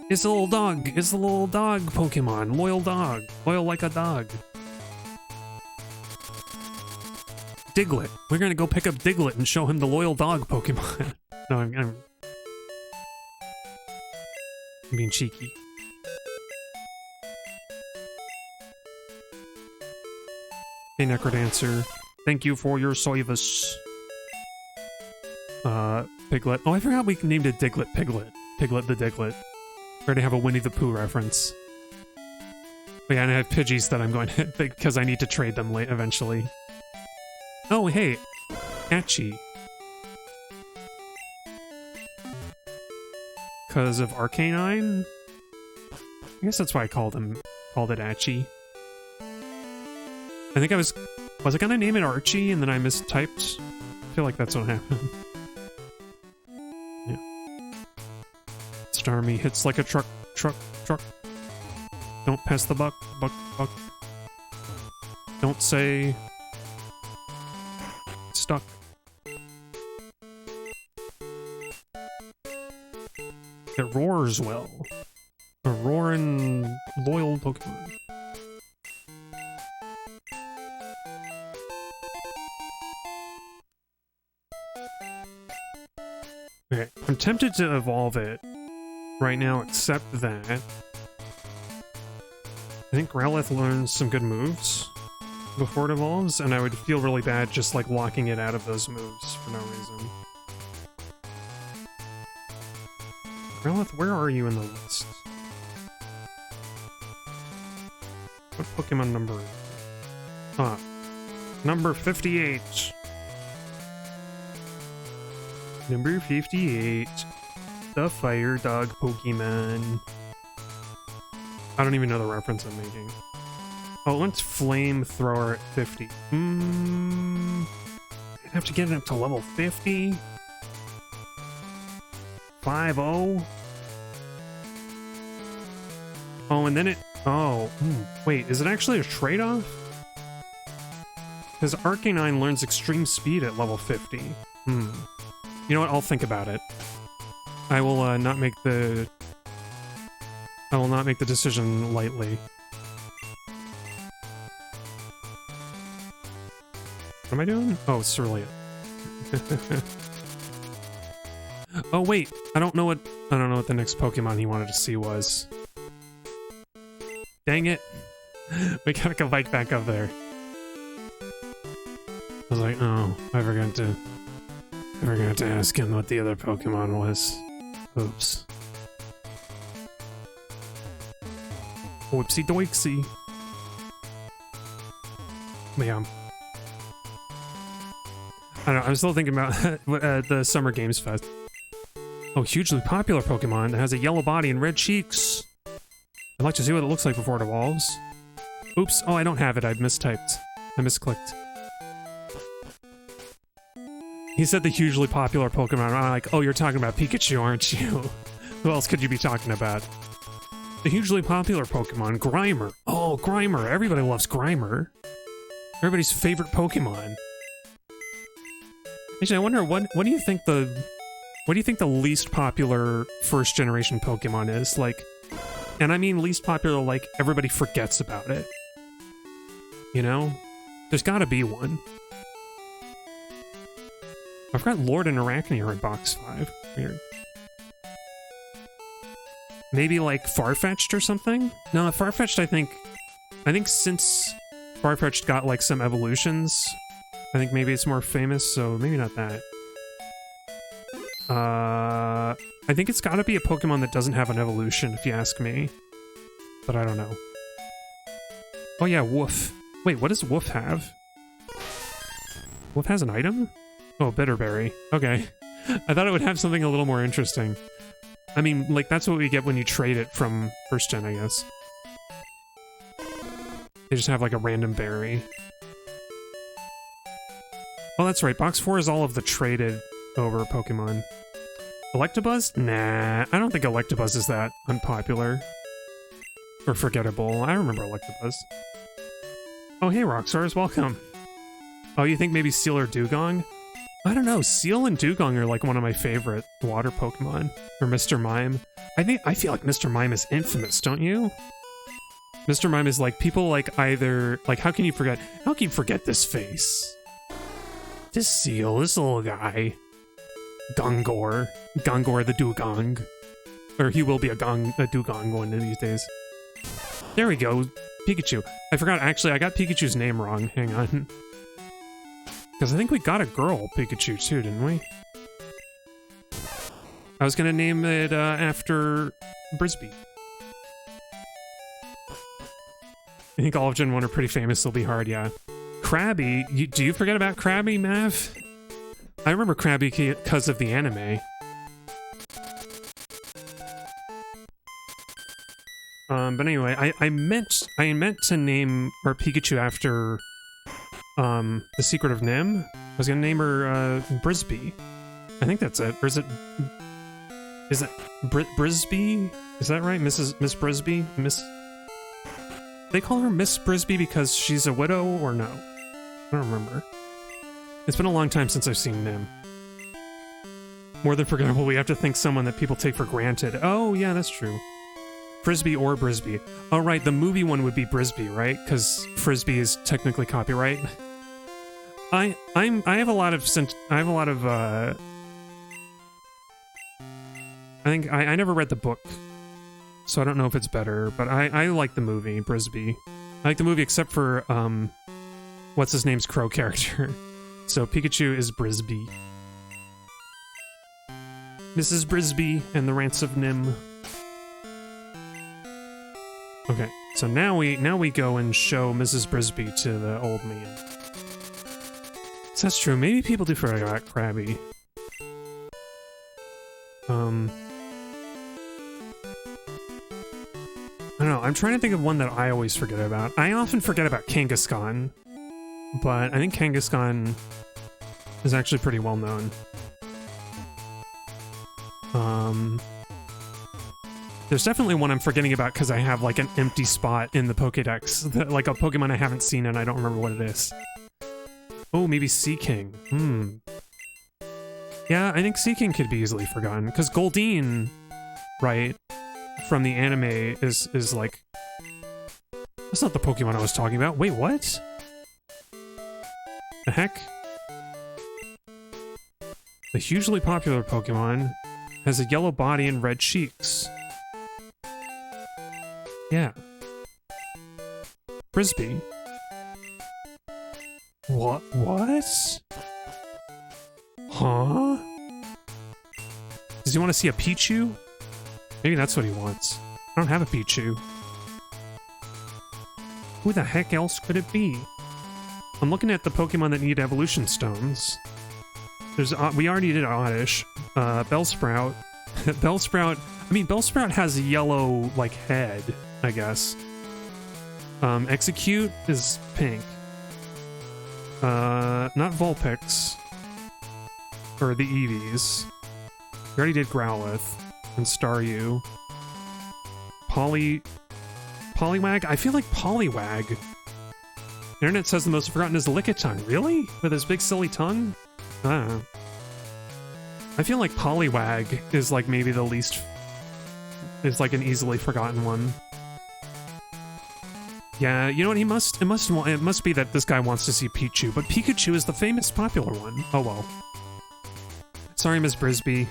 It's a little dog. It's a little dog Pokemon. Loyal dog. Loyal like a dog. Diglett. We're gonna go pick up Diglett and show him the loyal dog Pokemon. No, I'm being cheeky. Hey, Necrodancer. Thank you for your service. Piglet. Oh, I forgot we named it Diglett Piglet. Piglet the Diglett. We already have a Winnie the Pooh reference. But yeah, and I have Pidgeys that I'm going to... because I need to trade them late eventually. Oh, hey. Achi. Because of Arcanine? I guess that's why I called it Achi. I think was I gonna name it Archie and then I mistyped? I feel like that's what happened. Yeah. Starmie hits like a truck. Don't pass the buck. Don't say... Stuck. It roars well. A roaring, loyal Pokemon. Okay, I'm tempted to evolve it right now, except that I think Growlithe learns some good moves before it evolves, and I would feel really bad just like locking it out of those moves for no reason. Growlithe, where are you in the list? What Pokemon number is it? Ah, number 58. Number 58. The Fire Dog Pokemon. I don't even know the reference I'm making. Oh, let's Flamethrower at 50. I'd have to get it up to level 50? 5-0? Oh, and then it... Oh, wait, is it actually a trade-off? Because Arcanine learns Extreme Speed at level 50. You know what, I'll think about it. I will not make the decision lightly. What am I doing? Oh, Cerulean. Oh wait, I don't know what the next Pokemon he wanted to see was. Dang it. We gotta go bike back up there. I was like, oh, I forgot to ask him what the other Pokemon was. Oops. Whoopsie doixie. Yeah. I don't know, I'm still thinking about the Summer Games Fest. Oh, hugely popular Pokemon that has a yellow body and red cheeks. I'd like to see what it looks like before it evolves. Oops. Oh, I don't have it. I mistyped. I misclicked. He said the hugely popular Pokemon. I'm like, oh, you're talking about Pikachu, aren't you? Who else could you be talking about? The hugely popular Pokemon, Grimer. Oh, Grimer. Everybody loves Grimer. Everybody's favorite Pokemon. Actually, I wonder what do you think the least popular first generation Pokemon is? Like, and I mean least popular, like everybody forgets about it. You know? There's gotta be one. I forgot Lord and Arachne are in box 5. Weird. Maybe like Farfetch'd or something? No, Farfetch'd I think since Farfetch'd got like some evolutions, I think maybe it's more famous, so maybe not that. I think it's gotta be a Pokemon that doesn't have an evolution, if you ask me. But I don't know. Oh yeah, Woof. Wait, what does Woof have? Woof has an item? Oh, Bitterberry. Okay. I thought it would have something a little more interesting. I mean, like, that's what we get when you trade it from first gen, I guess. They just have, like, a random berry. Oh, that's right. Box 4 is all of the traded over Pokemon. Electabuzz? Nah, I don't think Electabuzz is that unpopular. Or forgettable. I remember Electabuzz. Oh, hey, Rockstars, welcome. Oh, you think maybe Seal or Dugong? I don't know. Seal and Dugong are like one of my favorite water Pokemon. Or Mr. Mime. I feel like Mr. Mime is infamous, don't you? Mr. Mime is like, people like either, like, how can you forget this face? This Seal, this little guy. Gongor the Dugong. Or he will be a Dugong one of these days. There we go. Pikachu. I forgot, actually, I got Pikachu's name wrong. Hang on. Because I think we got a girl Pikachu too, didn't we? I was gonna name it after Brisbee. I think all of Gen 1 are pretty famous, they'll be hard, yeah. Krabby, do you forget about Krabby, Mav? I remember Krabby because of the anime. But anyway, I meant to name our Pikachu after The Secret of Nim. I was gonna name her Brisbee. I think that's it. Or is it Brisbee? Is that right? Miss Brisbee? They call her Miss Brisbee because she's a widow or no? I don't remember. It's been a long time since I've seen Nim. More than forgettable, we have to think someone that people take for granted. Oh, yeah, that's true. Frisbee or Brisbee. Oh, right, the movie one would be Brisbee, right? Because Frisbee is technically copyright. I have a lot of I think I never read the book, so I don't know if it's better, but I like the movie, Brisbee. I like the movie except for, what's his name's crow character. So Pikachu is Brisbee. Mrs. Brisbee and the Rants of Nim. Okay, so now we go and show Mrs. Brisbee to the old man. So that's true, maybe people do forget about Krabby. I don't know, I'm trying to think of one that I always forget about. I often forget about Kangaskhan, but I think Kangaskhan is actually pretty well known. There's definitely one I'm forgetting about because I have like an empty spot in the Pokédex, like a Pokemon I haven't seen and I don't remember what it is. Oh, maybe Seaking. Yeah, I think Seaking could be easily forgotten because Goldeen, right, from the anime is like... That's not the Pokemon I was talking about. Wait, what? The heck? The hugely popular Pokemon has a yellow body and red cheeks. Yeah. Brisbee. What? Huh? Does he want to see a Pichu? Maybe that's what he wants. I don't have a Pichu. Who the heck else could it be? I'm looking at the Pokemon that need evolution stones. There's we already did Oddish. Bellsprout. Bellsprout. I mean, Bellsprout has a yellow, like, head. I guess. Execute is pink. Not Vulpix. Or the Eevees. We already did Growlithe. And Staryu. Poliwag? I feel like Poliwag. The internet says the most forgotten is Lickitung. Really? With his big silly tongue? I don't know. I feel like Poliwag is like maybe the least... is like an easily forgotten one. Yeah, you know what? It must be that this guy wants to see Pichu, but Pikachu is the famous popular one. Oh well. Sorry, Miss Brisby.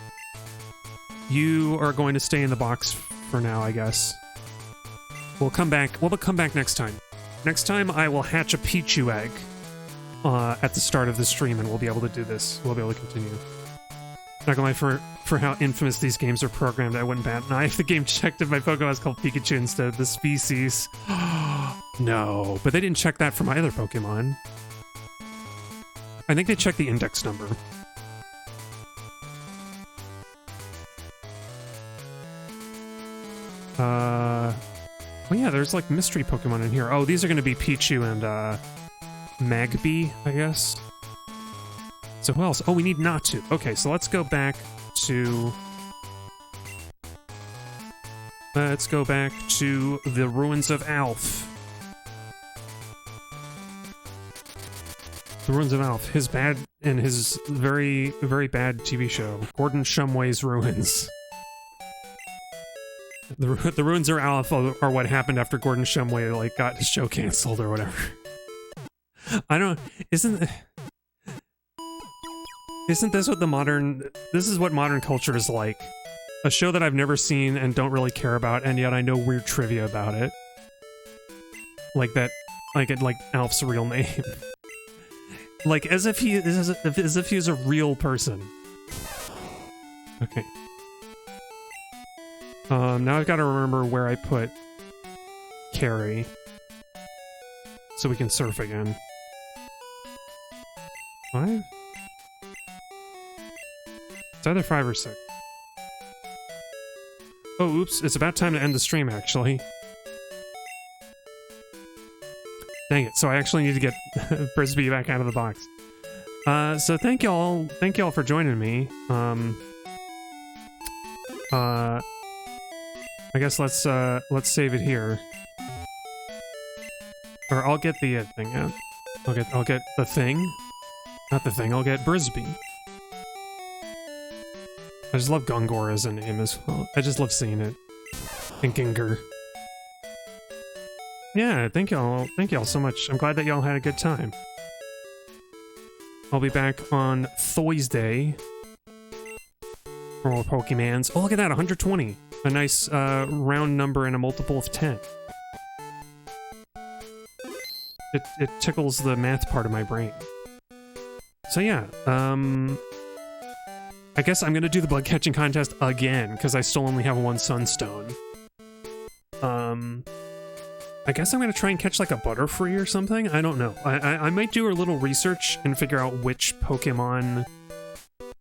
You are going to stay in the box for now, I guess. We'll come back. We'll come back next time. Next time, I will hatch a Pichu egg at the start of the stream, and we'll be able to do this. We'll be able to continue. Not gonna lie, for how infamous these games are programmed, I wouldn't bat an eye if the game checked if my Pokemon is called Pikachu instead of the species. No, but they didn't check that for my other Pokemon. I think they checked the index number. Oh yeah, there's like mystery Pokemon in here. Oh, these are going to be Pichu and Magby, I guess. So who else? Oh, we need Natu. Okay, so let's go back to... Let's go back to the ruins of Alf. The ruins of Alf. His bad and his very, very bad TV show. Gordon Shumway's Ruins. The ruins of Alf are what happened after Gordon Shumway like got his show canceled or whatever. I don't... Isn't this what this is what modern culture is like? A show that I've never seen and don't really care about, and yet I know weird trivia about it. Like that, like Alf's real name. Like as if he was a real person. Okay. Now I've got to remember where I put Carrie, so we can surf again. 5? It's either 5 or 6. Oh, oops, it's about time to end the stream, actually. Dang it, so I actually need to get Brisby back out of the box. So thank y'all for joining me. I guess let's save it here. Or I'll get the thing out. I'll get the thing. Not the thing, I'll get Brisby. I just love Gungor as a name as well. I just love seeing it. And Ginger. Yeah, thank y'all so much. I'm glad that y'all had a good time. I'll be back on Thursday for more Pokemans. Oh, look at that, 120. A nice round number and a multiple of 10. It tickles the math part of my brain. So yeah, I guess I'm gonna do the bug catching contest again, because I still only have 1 Sunstone. I guess I'm gonna try and catch like a Butterfree or something? I don't know. I might do a little research and figure out which Pokemon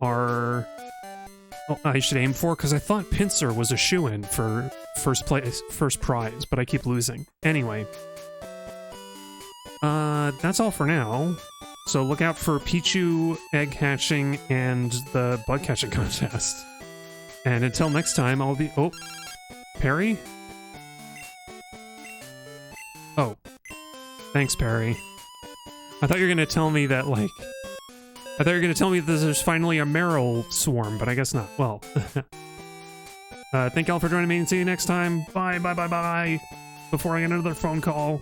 are... I should aim for, because I thought Pinsir was a shoo-in for first prize, but I keep losing. Anyway. That's all for now. So look out for Pichu egg hatching and the bug catching contest. And until next time, I'll be... Oh, Perry? Oh. Thanks, Perry. I thought you were going to tell me that, like... I thought you were going to tell me that there's finally a Meryl swarm, but I guess not. Well. Thank y'all for joining me and see you next time. Bye, bye, bye, bye. Before I get another phone call.